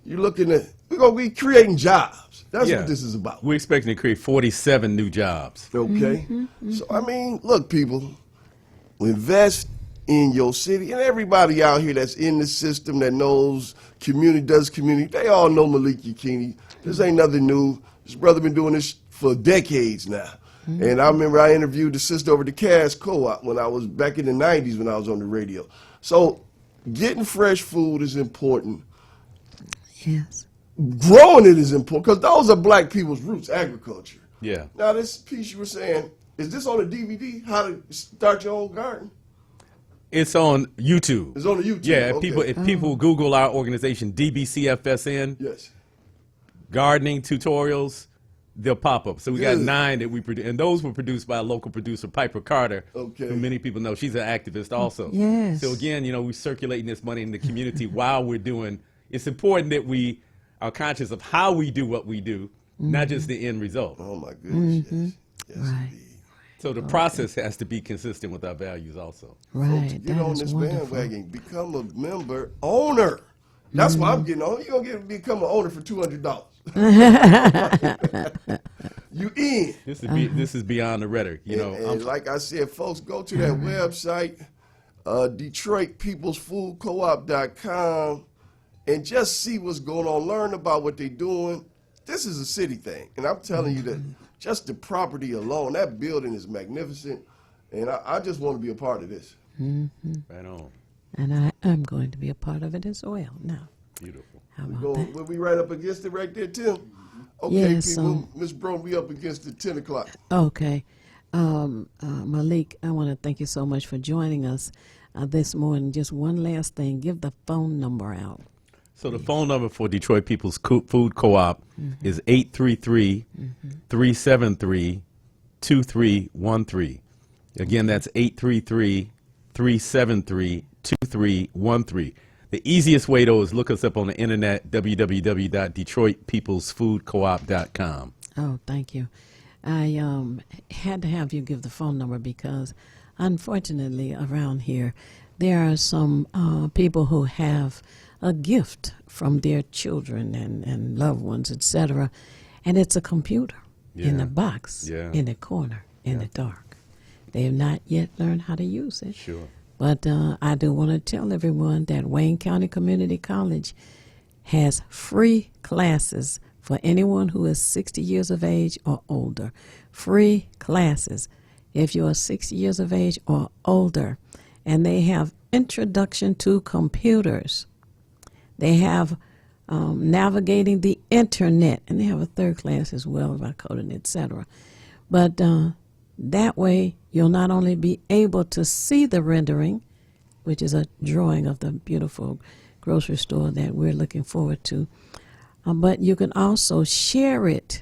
you're looking at, we're going to be creating jobs. That's Yeah. what this is about. We're expecting to create 47 new jobs. Okay? So, I mean, look, people, invest in your city. And everybody out here that's in the system that knows community, does community, they all know Malik Yakini. This ain't nothing new. This brother been doing this for decades now. And I remember I interviewed the sister over the Cash Co-op when I was back in the 90s when I was on the radio. So getting fresh food is important. Yes. Growing it is important because those are black people's roots, agriculture. Yeah. Now, this piece you were saying, is this on a DVD, How to Start Your Own Garden? It's on YouTube. It's on the YouTube. Yeah, okay. if people Google our organization, DBCFSN, Yes. gardening tutorials, they'll pop up. So we got Good. 9 that we produce, and those were produced by a local producer, Piper Carter, Okay. who many people know. She's an activist also. Yes. So again, we're circulating this money in the community while we're doing. It's important that we are conscious of how we do what we do, not just the end result. Oh, my goodness. Yes. Yes, Right. indeed. So the process has to be consistent with our values also. Right. Get That on is this wonderful. bandwagon. Become a member owner. That's why I'm getting on. You're going to become an owner for $200. You in. This is beyond the rhetoric. And like I said, folks, go to that website, DetroitPeoplesFoodCoop.com, and just see what's going on. Learn about what they're doing. This is a city thing. And I'm telling you that just the property alone, that building is magnificent. And I just want to be a part of this. Right on. And I am going to be a part of it as well. Now, Beautiful. how about that? We'll be right up against it right there, Tim. Okay, Yes, people. Miss Brown, we up against it 10 o'clock. Okay. Malik, I want to thank you so much for joining us this morning. Just one last thing. Give the phone number out. So the phone number for Detroit People's Food Co-op is 833-373-2313. Again, that's 833-373-2313. The easiest way, though, is look us up on the internet, www.detroitpeoplesfoodcoop.com. Oh, thank you. I had to have you give the phone number because, unfortunately, around here, there are some people who have a gift from their children and loved ones, etc., and it's a computer in Yeah. a box in the corner in the dark. They have not yet learned how to use it. Sure. But I do want to tell everyone that Wayne County Community College has free classes for anyone who is 60 years of age or older. Free classes if you are 60 years of age or older. And they have introduction to computers. They have navigating the internet. And they have a third class as well about coding, etc. But that way, you'll not only be able to see the rendering, which is a drawing of the beautiful grocery store that we're looking forward to, but you can also share it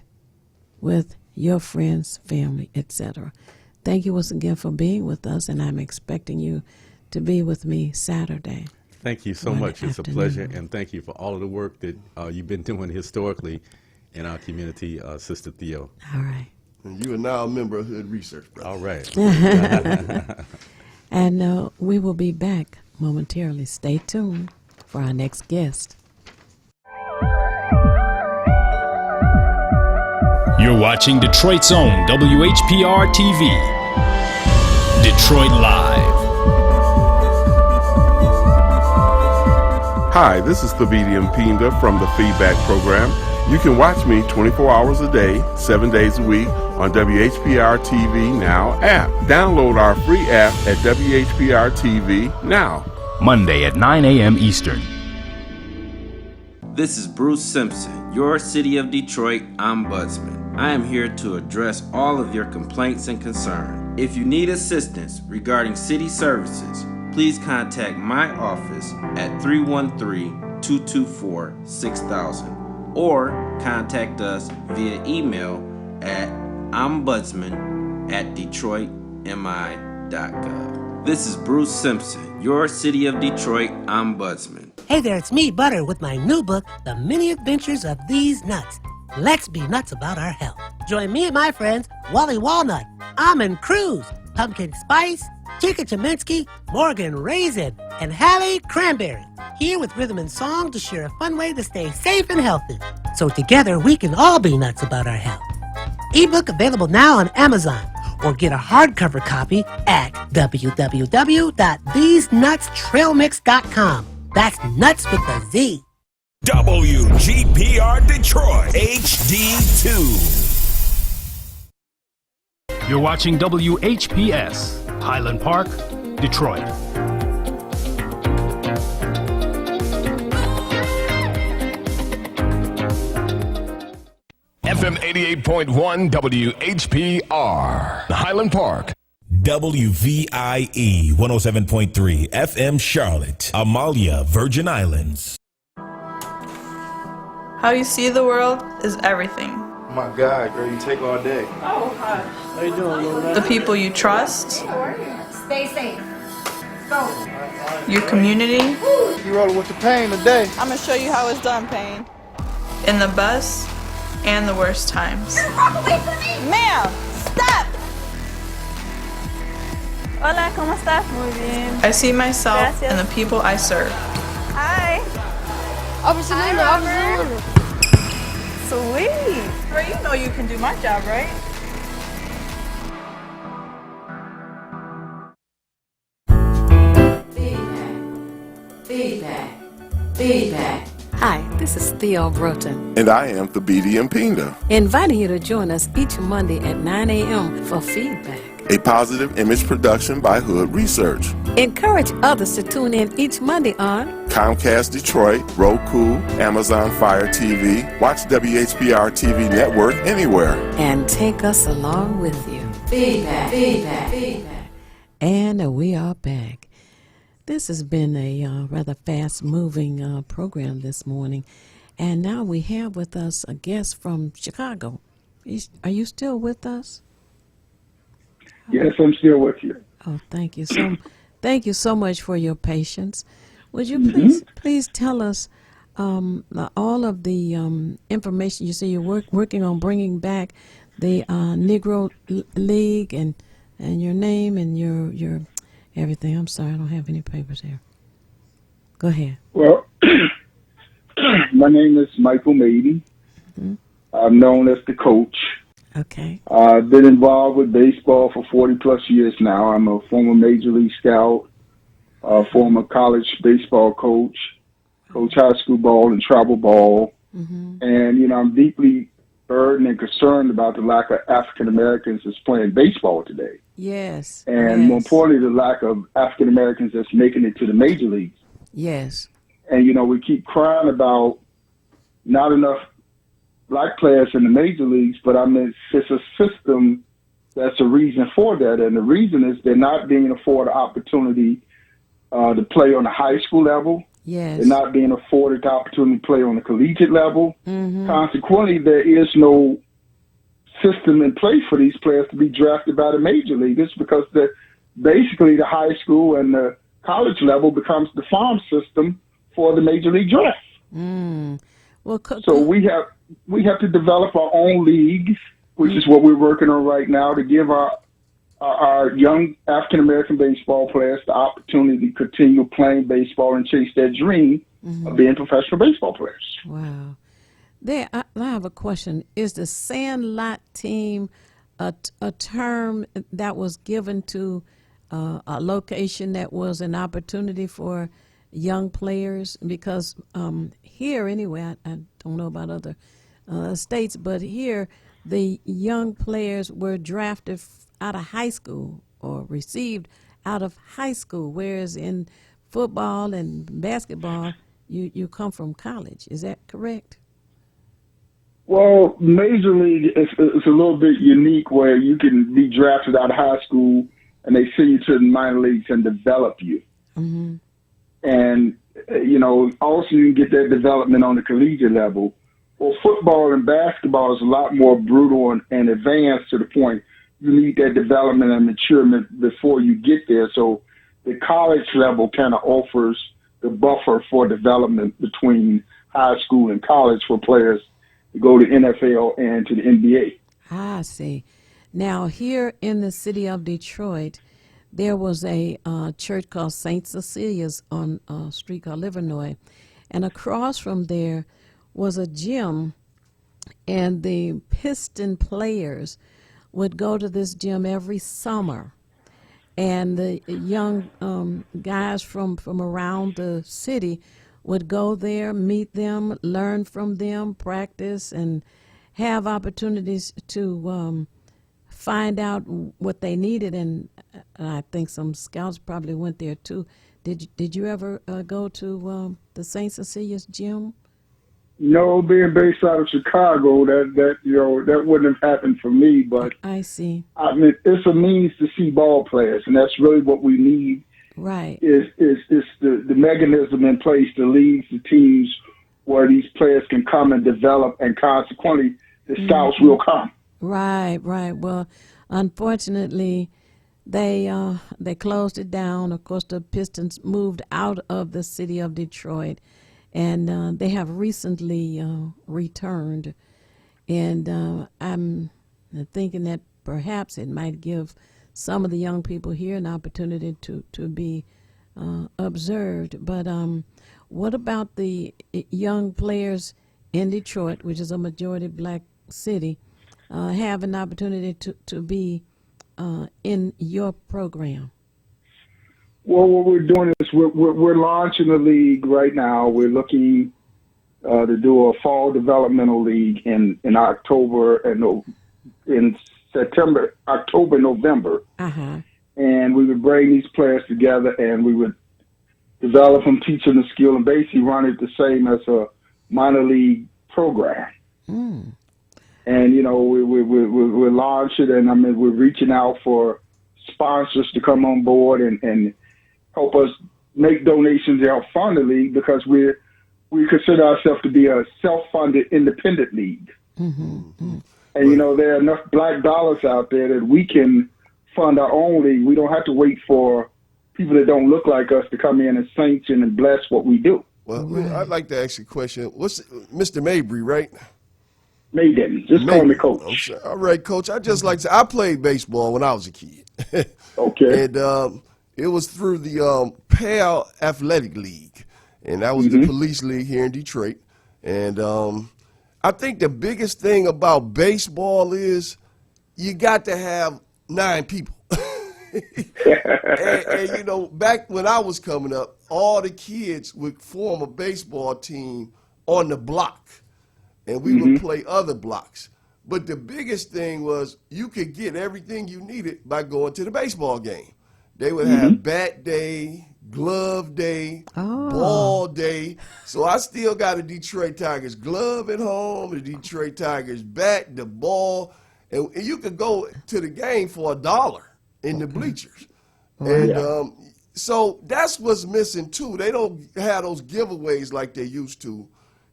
with your friends, family, etc. Thank you once again for being with us, and I'm expecting you to be with me Saturday. Thank you so much. It's a pleasure, and thank you for all of the work that you've been doing historically in our community, Sister Theo. All right. And you are now a member of Hood Research, brother. All right. And we will be back momentarily. Stay tuned for our next guest. You're watching Detroit's own WHPR TV. Detroit Live. Hi, this is Thabiti Mpinda from the Feedback Program. You can watch me 24 hours a day, 7 days a week on WHPR TV Now app. Download our free app at WHPR TV Now. Monday at 9 a.m. Eastern. This is Bruce Simpson, your City of Detroit Ombudsman. I am here to address all of your complaints and concerns. If you need assistance regarding city services, please contact my office at 313-224-6000 or contact us via email at ombudsman@detroitmi.gov. This is Bruce Simpson, your City of Detroit Ombudsman. Hey there, it's me, Butter, with my new book, The Many Adventures of These Nuts. Let's be nuts about our health. Join me and my friends, Wally Walnut, Almond Cruz, Pumpkin Spice, Chica Cheminsky, Morgan Raisin, and Hallie Cranberry, here with rhythm and song to share a fun way to stay safe and healthy. So together we can all be nuts about our health. Ebook available now on Amazon, or get a hardcover copy at www.thesenutstrailmix.com. That's nuts with a Z. WGPR Detroit HD2. You're watching WHPS, Highland Park, Detroit. FM 88.1 WHPR, Highland Park. WVIE 107.3 FM Charlotte, Amalia, Virgin Islands. How you see the world is everything. Oh my God, girl, you take all day. Oh, hi. How you doing, little man? The people you trust, Stay safe. Go. your community, You rolling with the pain today. I'm gonna show you how it's done, Pain. in the best and the worst times. Ma'am, stop! Hola, ¿cómo estás? Muy bien. I see myself Gracias. in the people I serve. Hi. Officer Luna, Officer Luna. Sweet. Girl, you know you can do my job, right? Feedback. Hi, this is Theo Broughton, And I am the BD Impinda, inviting you to join us each Monday at 9 a.m. for feedback. a positive image production by Hood Research. Encourage others to tune in each Monday on Comcast Detroit, Roku, Amazon Fire TV, watch WHPR TV Network anywhere. and take us along with you. Feedback. And we are back. This has been a rather fast-moving program this morning. And now we have with us a guest from Chicago. Are you still with us? Yes, I'm still with you. Oh, thank you so much for your patience. Would you please tell us all of the information? You say you're working on bringing back the Negro League and your name and your everything. I'm sorry, I don't have any papers here. Go ahead. Well, my name is Michael Maiden. I'm known as the coach. Okay. I've been involved with baseball for 40 plus years now. I'm a former Major League scout, former college baseball coach, coach high school ball and travel ball. And, I'm deeply burdened and concerned about the lack of African Americans that's playing baseball today. Yes. And more importantly, the lack of African Americans that's making it to the major leagues. Yes. And, we keep crying about not enough black players in the major leagues, but it's a system that's a reason for that. And the reason is they're not being afforded opportunity to play on the high school level. Yes. They're not being afforded the opportunity to play on the collegiate level. Consequently, there is no system in place for these players to be drafted by the major leaguers because basically the high school and the college level becomes the farm system for the major league draft. Well, so we have to develop our own leagues, which is what we're working on right now, to give our young African American baseball players the opportunity to continue playing baseball and chase their dream of being professional baseball players. Wow. I have a question. Is the Sandlot team a term that was given to a location that was an opportunity for young players? Because here, anyway, I don't know about other states, but here the young players were drafted out of high school or received out of high school, whereas in football and basketball, you come from college. Is that correct? Well, Major League is a little bit unique where you can be drafted out of high school and they send you to the minor leagues and develop you. And, also you can get that development on the collegiate level. Well, football and basketball is a lot more brutal and advanced to the point you need that development and maturement before you get there. So the college level kind of offers the buffer for development between high school and college for players to go to NFL and to the NBA. I see. Now, here in the city of Detroit, there was a church called St. Cecilia's on a street called Livernois. And across from there was a gym, and the Piston players would go to this gym every summer. And the young guys from around the city would go there, meet them, learn from them, practice, and have opportunities to find out what they needed. And I think some scouts probably went there too. Did you ever go to the St. Cecilia's gym? No, being based out of Chicago, that wouldn't have happened for me. But I see. I mean, it's a means to see ball players, and that's really what we need. Right. Is the mechanism in place to lead the teams where these players can come and develop, and consequently, the scouts will come. Right. Well, unfortunately, they closed it down. Of course, the Pistons moved out of the city of Detroit, and they have recently returned. And I'm thinking that perhaps it might give some of the young people here an opportunity to be observed. But what about the young players in Detroit, which is a majority black city, have an opportunity to be in your program? Well, what we're doing is we're launching a league right now. We're looking to do a fall developmental league in October and in September, October, November. Uh-huh. And we would bring these players together, and we would develop them, teach them the skill, and basically run it the same as a minor league program. Mm. And, you know, we're launching, and I mean, we're reaching out for sponsors to come on board and help us make donations to help fund the league, because we consider ourselves to be a self-funded independent league. Mm-hmm. Mm-hmm. And, you know, there are enough black dollars out there that we can fund our own league. We don't have to wait for people that don't look like us to come in and sanction and bless what we do. Well, I'd like to ask you a question. What's Mr. Mabry, right? Mayden. Just call me Coach. All right, Coach. I just like to, I played baseball when I was a kid. Okay. And it was through the PAL Athletic League, and that was the police league here in Detroit. And I think the biggest thing about baseball is you got to have 9 people. and, you know, back when I was coming up, all the kids would form a baseball team on the block, and we would play other blocks. But the biggest thing was you could get everything you needed by going to the baseball game. They would have bat day, glove day, ball day. So I still got a Detroit Tigers glove at home, the Detroit Tigers bat, the ball, and you could go to the game for $1 in the bleachers. And so that's what's missing too. They don't have those giveaways like they used to,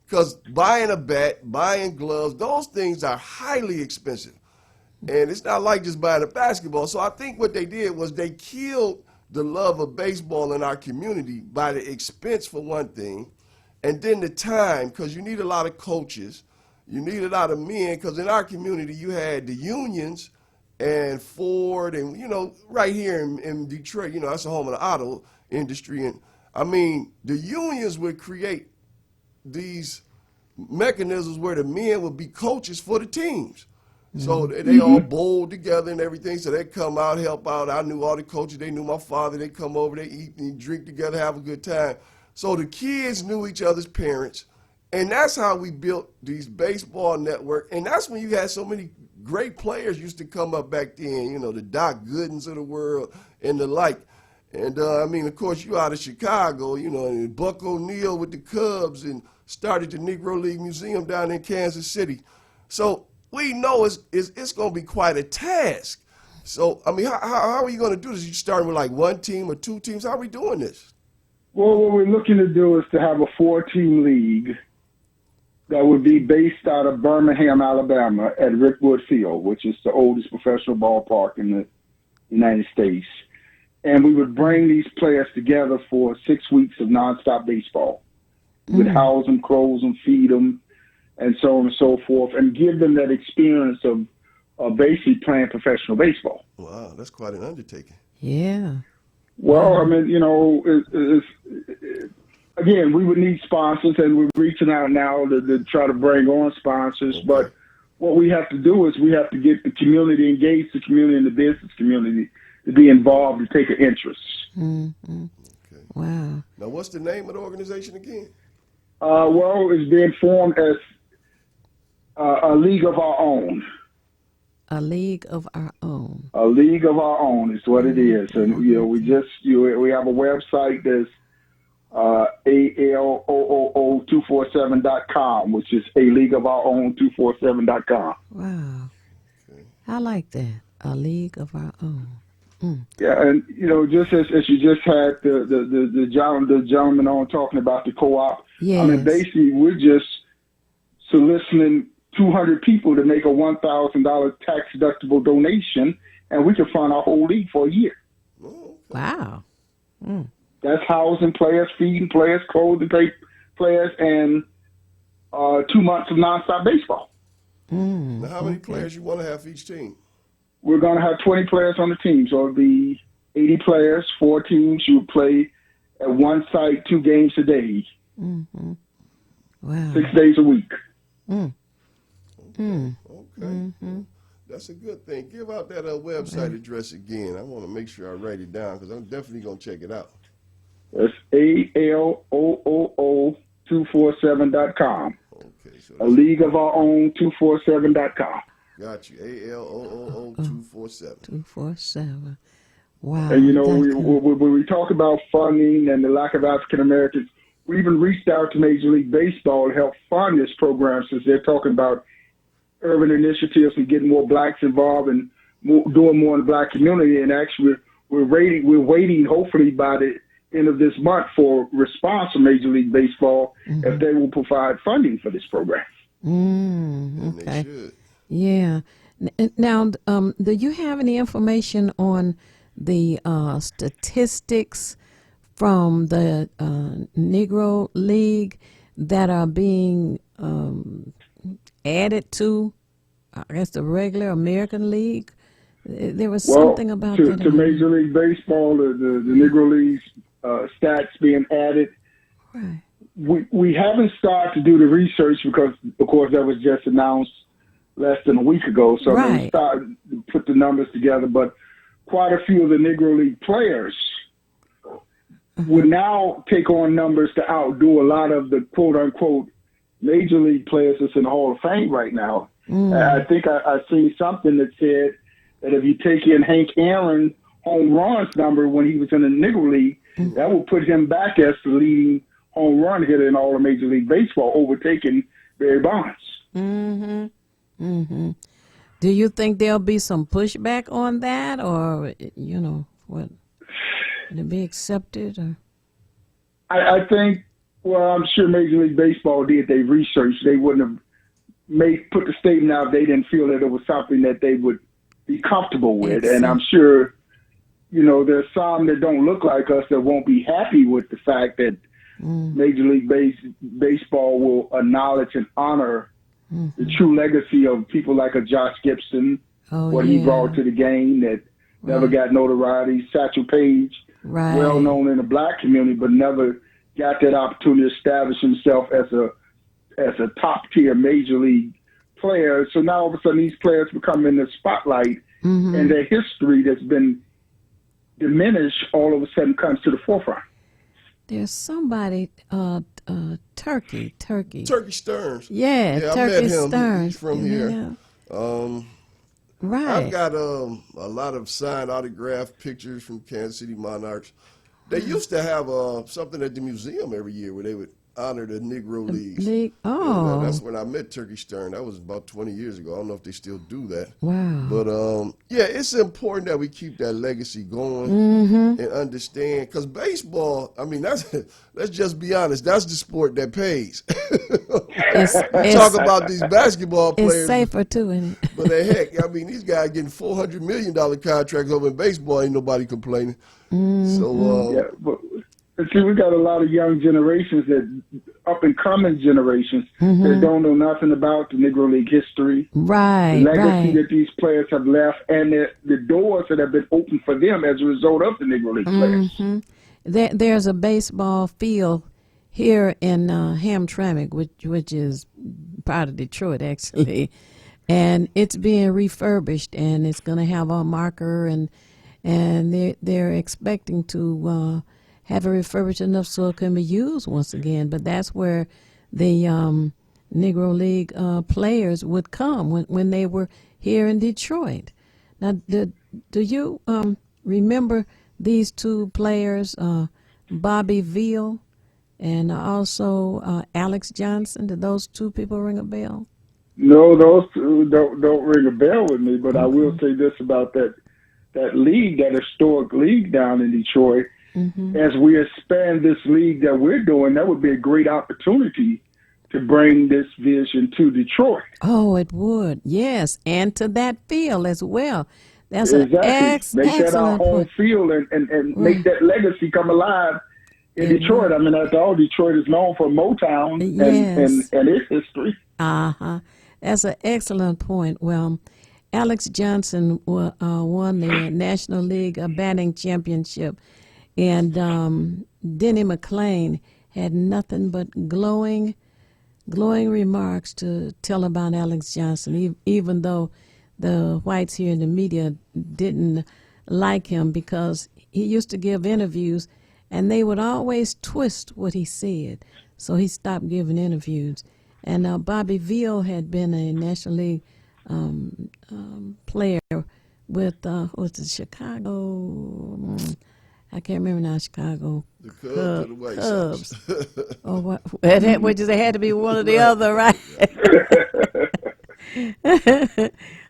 because buying a bat, buying gloves, those things are highly expensive. And it's not like just buying a basketball. So I think what they did was they killed the love of baseball in our community by the expense, for one thing, and then the time, because you need a lot of coaches. You need a lot of men, because in our community you had the unions and Ford, and, you know, right here in Detroit, you know, that's the home of the auto industry. And, I mean, the unions would create these mechanisms where the men would be coaches for the teams. So they all bowled together and everything. So they come out, help out. I knew all the coaches. They knew my father. They come over, they eat and drink together, have a good time. So the kids knew each other's parents. And that's how we built these baseball network. And that's when you had so many great players used to come up back then, you know, the Doc Goodens of the world and the like. And, I mean, of course, you out of Chicago, you know, and Buck O'Neil with the Cubs, and started the Negro League Museum down in Kansas City. So we know it's going to be quite a task. So, I mean, how are you going to do this? You starting with like 1 team or 2 teams? How are we doing this? Well, what we're looking to do is to have a 4-team league that would be based out of Birmingham, Alabama, at Rickwood Field, which is the oldest professional ballpark in the United States. and we would bring these players together for 6 weeks of nonstop baseball. We'd house them, clothe them, feed them, and so on and so forth, and give them that experience of basically playing professional baseball. Wow, that's quite an undertaking. Yeah. Well, I mean, you know, again, we would need sponsors, and we're reaching out now to try to bring on sponsors. Okay. But what we have to do is we have to get the community engaged, the community and the business community to be involved and take an interest. Mm-hmm. Okay. Wow. Now, what's the name of the organization again? Well, it's being formed as a league of our own. A league of our own. A league of our own is what it is, and you know, we have a website that's ALOOO247.com, which is a league of our own 247.com. Wow, I like that. A league of our own. Mm. Yeah, and you know, just as you just had the gentleman on talking about the co-op. Yes. I mean, basically, we're just soliciting 200 people to make a $1,000 tax-deductible donation, and we can fund our whole league for a year. Wow. Mm. That's housing players, feeding players, clothing players, and 2 months of nonstop baseball. Mm. Now, how many players you want to have for each team? We're going to have 20 players on the team, so it'll be 80 players, 4 teams. You play at one site 2 games a day. Mm-hmm. Wow. 6 days a week. Mm. Okay. Mm-hmm. That's a good thing. Give out that website address again. I want to make sure I write it down because I'm definitely going to check it out. That's ALOOO247.com. Okay. So a league of our own 247.com. Got you. ALOOO247. 247. Wow. And, you know, when we talk about funding and the lack of African Americans, we even reached out to Major League Baseball to help fund this program since they're talking about urban initiatives and getting more blacks involved and doing more in the black community. And actually, we're waiting, hopefully, by the end of this month for response from Major League Baseball if they will provide funding for this program. Okay. They should. Yeah. Now, do you have any information on the statistics from the Negro League that are being added to, I guess, the regular American League? There was something about that. To Major League Baseball, the Negro League stats being added. Right. We haven't started to do the research because, of course, that was just announced less than a week ago. So we started to put the numbers together. But quite a few of the Negro League players would now take on numbers to outdo a lot of the quote-unquote Major League players that's in the Hall of Fame right now. I think I seen something that said that if you take in Hank Aaron home runs number when he was in the Negro League, that will put him back as the leading home run hitter in all of Major League Baseball, overtaking Barry Bonds. Mm-hmm. Mm-hmm. Do you think there'll be some pushback on that, or what? Will it be accepted? Or? I think. Well, I'm sure Major League Baseball did their research. They wouldn't have put the statement out if they didn't feel that it was something that they would be comfortable with. And I'm sure, there's some that don't look like us that won't be happy with the fact that Major League Baseball will acknowledge and honor the true legacy of people like a Josh Gibson, he brought to the game that never got notoriety. Satchel Paige, well known in the black community, but never got that opportunity to establish himself as a top tier Major League player. So now all of a sudden these players become in the spotlight, and their history that's been diminished all of a sudden comes to the forefront. There's somebody, Turkey Stearns. Yeah, Turkey I met him. Stearns. He's from here. Right. I've got a lot of signed autographed pictures from Kansas City Monarchs. They used to have something at the museum every year where they would honor the Negro Leagues. Oh. That's when I met Turkey Stern. That was about 20 years ago. I don't know if they still do that. Wow. But, yeah, it's important that we keep that legacy going and understand. Because baseball, I mean, let's just be honest, that's the sport that pays. Talk about these basketball players. It's safer, too, isn't it? But heck, I mean, these guys getting $400 million contracts over in baseball, ain't nobody complaining. So, yeah, but see, we got a lot of young generations that up and coming generations that don't know nothing about the Negro League history, right? The legacy that these players have left, and the doors that have been opened for them as a result of the Negro League players. There's a baseball field here in Hamtramck, which is part of Detroit, actually, and it's being refurbished, and it's going to have a marker, and they're expecting to have it refurbished enough so it can be used once again. But that's where the Negro League players would come when they were here in Detroit. Now, do you remember these two players, Bobby Veal and also Alex Johnson? Did those two people ring a bell? No, those two don't ring a bell with me, but I will say this about that league, that historic league down in Detroit. As we expand this league that we're doing, that would be a great opportunity to bring this vision to Detroit. Oh, it would, yes, and to that field as well. That's exactly. Make that our home field and make that legacy come alive in Detroit. I mean, after all, Detroit is known for Motown and its history. That's an excellent point. Well, Alex Johnson won the National League batting championship. And Denny McClain had nothing but glowing remarks to tell about Alex Johnson, even though the whites here in the media didn't like him because he used to give interviews and they would always twist what he said. So he stopped giving interviews. And Bobby Veal had been a National League player with what's it, Chicago? I can't remember now. Chicago. The Cubs or the White Sox? Oh, what? Which is, it had to be one or the other, right?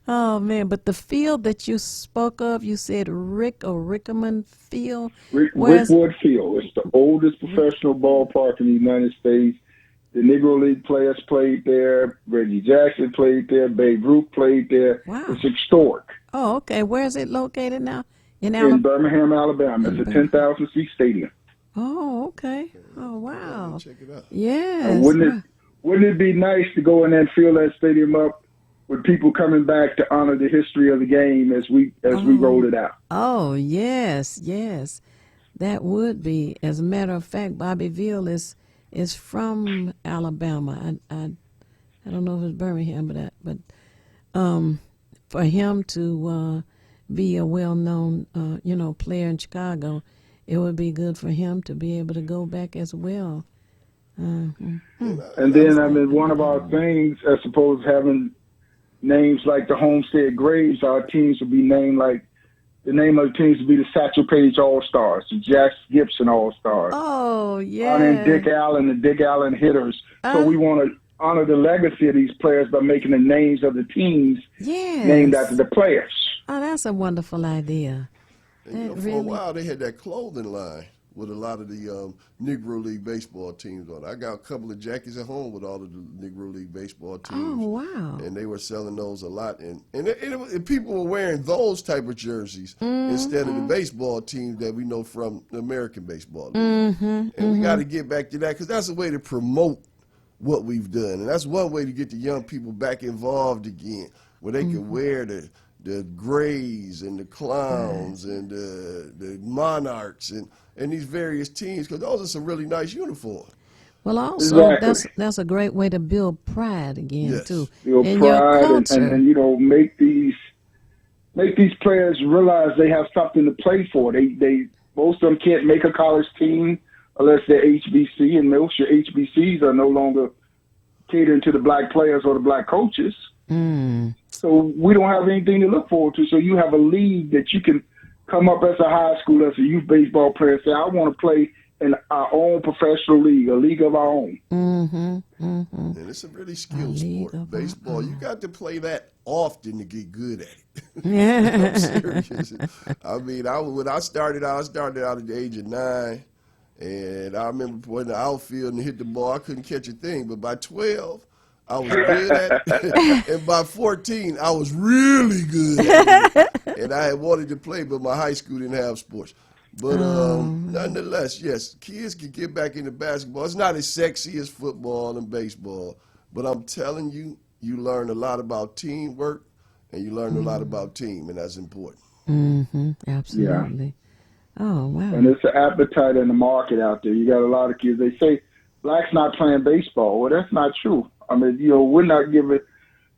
Oh man! But the field that you spoke of, you said Rickerman Field. Rickwood Field. It's the oldest professional ballpark in the United States. The Negro League players played there. Reggie Jackson played there. Babe Ruth played there. Wow. It's historic. Oh, okay. Where is it located now? In Birmingham, Alabama. It's a 10,000-seat stadium. Oh, okay. Oh, wow. Check it out. Yes. Wouldn't it be nice to go in there and fill that stadium up with people coming back to honor the history of the game as we roll it out? Oh, yes. That would be. As a matter of fact, Bobby Veal is from Alabama. I don't know if it's Birmingham, but for him to be a well-known, player in Chicago, it would be good for him to be able to go back as well. And then, I mean, one of our things, I suppose, having names like the Homestead Graves, our teams would be named like, the name of the teams would be the Satchel Paige All-Stars, the Jack Gibson All-Stars. Oh, yeah. And Dick Allen, the Dick Allen Hitters. So we want to honor the legacy of these players by making the names of the teams named after the players. Oh, that's a wonderful idea. And, for a while, they had that clothing line with a lot of the Negro League baseball teams on it. I got a couple of jackets at home with all of the Negro League baseball teams. Oh, wow. And they were selling those a lot. And people were wearing those type of jerseys instead of the baseball teams that we know from the American Baseball League. And we got to get back to that because that's a way to promote what we've done. And that's one way to get the young people back involved again, where they can wear the Grays and the Clowns and the Monarchs and these various teams, because those are some really nice uniforms. Well, also, that's a great way to build pride again, too. Build in pride your culture. and make these players realize they have something to play for. They most of them can't make a college team unless they're HBC, and most of your HBCs are no longer catering to the black players or the black coaches. So we don't have anything to look forward to. So you have a league that you can come up as a high school, as a youth baseball player, and say, I want to play in our own professional league, a league of our own. And it's a really skilled sport. Baseball, you got to play that often to get good at it. I'm serious. I mean, when I started out at the age of 9, and I remember playing the outfield and hit the ball. I couldn't catch a thing, but by 12, I was good at it. And by 14, I was really good at it. And I had wanted to play, but my high school didn't have sports. But nonetheless, yes, kids can get back into basketball. It's not as sexy as football and baseball, but I'm telling you, you learn a lot about teamwork and you learn a lot about team, and that's important. Absolutely. Oh, wow. And it's an appetite in the market out there. You got a lot of kids. They say blacks not playing baseball. Well, that's not true. I mean, we're not given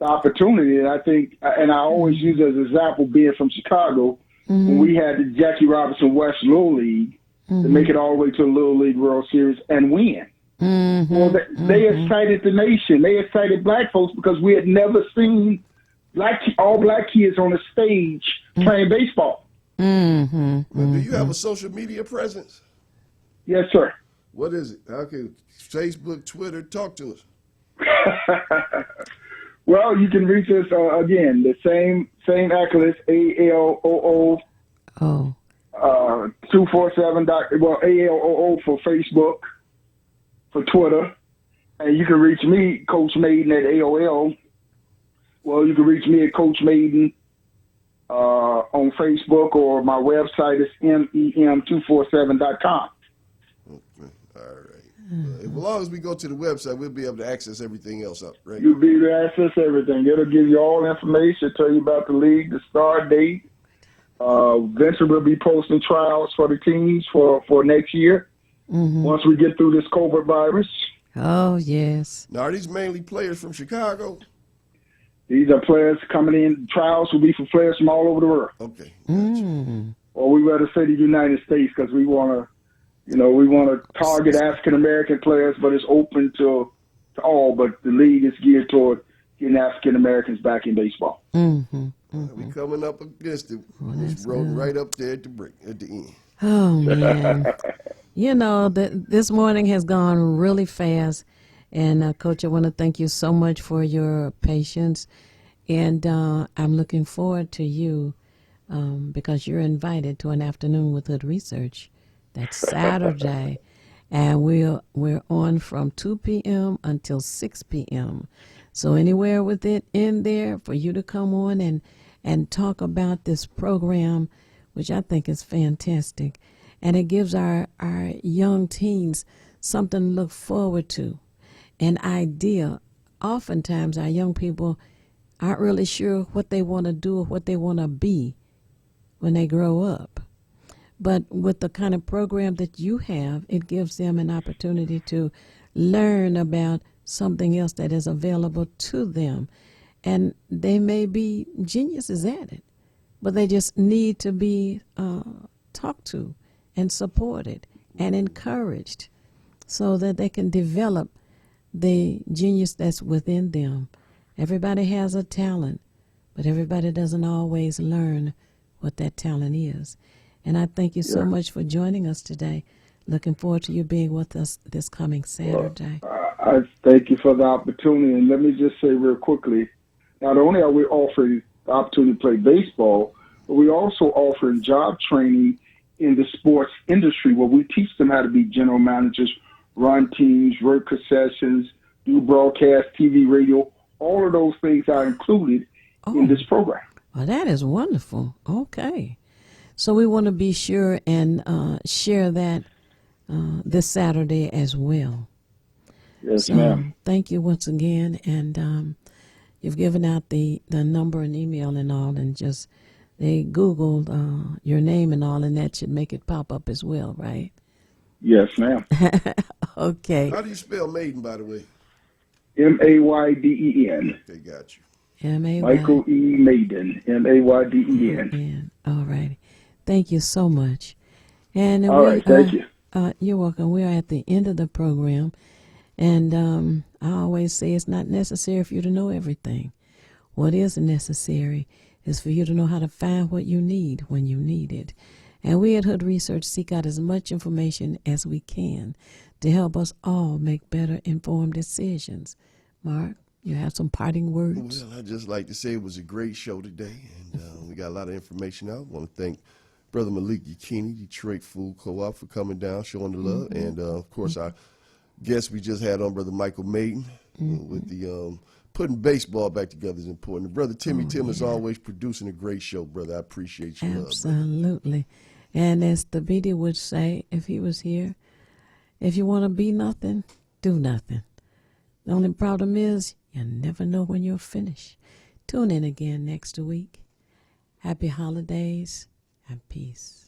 the opportunity. And I think, and I always use as an example being from Chicago, when we had the Jackie Robinson West Little League to make it all the way to the Little League World Series and win. Well, they excited the nation. They excited black folks because we had never seen all black kids on the stage playing baseball. Well, do you have a social media presence? Yes, sir. What is it? Okay, Facebook, Twitter, talk to us. Well, you can reach us again. The same accolades, ALOO. 247. ALOO for Facebook, for Twitter, and you can reach me, Coach Maiden at AOL. Well, you can reach me at Coach Maiden on Facebook, or my website is MEM247.com. Okay. All right. As long as we go to the website, we'll be able to access everything else up, right? You'll be able to access everything. It'll give you all the information, tell you about the league, the start date. Eventually, we'll be posting trials for the teams for next year once we get through this COVID virus. Oh, yes. Now, are these mainly players from Chicago? These are players coming in. Trials will be for players from all over the world. Okay. Or we rather say the United States, because we want to, we want to target African American players, but it's open to all. But the league is geared toward getting African Americans back in baseball. We coming up against it. It's rolling right up there at the end. Oh, man. This morning has gone really fast. And, Coach, I want to thank you so much for your patience. And I'm looking forward to you because you're invited to an afternoon with Hood Research. That's Saturday. And we're on from 2 p.m. until 6 p.m. So anywhere with it in there for you to come on and talk about this program, which I think is fantastic. And it gives our young teens something to look forward to, an idea. Oftentimes our young people aren't really sure what they want to do or what they want to be when they grow up. But with the kind of program that you have, it gives them an opportunity to learn about something else that is available to them. And they may be geniuses at it, but they just need to be talked to and supported and encouraged so that they can develop the genius that's within them. Everybody has a talent, but everybody doesn't always learn what that talent is. And I thank you so much for joining us today. Looking forward to you being with us this coming Saturday. I thank you for the opportunity. And let me just say real quickly, not only are we offering the opportunity to play baseball, but we're also offering job training in the sports industry where we teach them how to be general managers, run teams, work concessions, do broadcast, TV, radio. All of those things are included in this program. Well, that is wonderful. Okay. So we want to be sure and share that this Saturday as well. Yes, ma'am. Thank you once again. And you've given out the number and email and all, and just they Googled your name and all, and that should make it pop up as well, right? Yes, ma'am. Okay. How do you spell Maiden, by the way? Mayden. They got you. Michael E. Maiden. Mayden. All right. Thank you so much. And all right, thank you. You're welcome. We are at the end of the program. And I always say it's not necessary for you to know everything. What is necessary is for you to know how to find what you need when you need it. And we at Hood Research seek out as much information as we can to help us all make better informed decisions. Mark, you have some parting words? Well, I'd just like to say it was a great show today, and we got a lot of information out. I want to thank Brother Malik Yakini, Detroit Food Co-op, for coming down, showing the love. And, of course, our guest we just had on, Brother Michael Maiden, with the putting baseball back together is important. Brother Timmy Tim is always producing a great show, brother. I appreciate your love. Absolutely. And as the BD would say, if he was here, if you want to be nothing, do nothing. The only problem is you never know when you'll finish. Tune in again next week. Happy holidays and peace.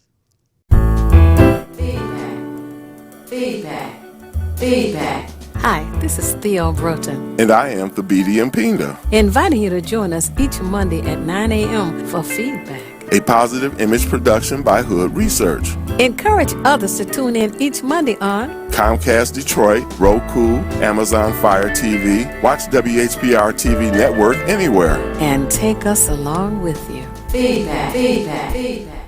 Feedback. Hi, this is Theo Broughton, And I am the BD Mpinga, inviting you to join us each Monday at 9 a.m. for feedback. a positive image production by Hood Research. Encourage others to tune in each Monday on Comcast Detroit, Roku, Amazon Fire TV, watch WHPR TV Network anywhere. and take us along with you. Feedback.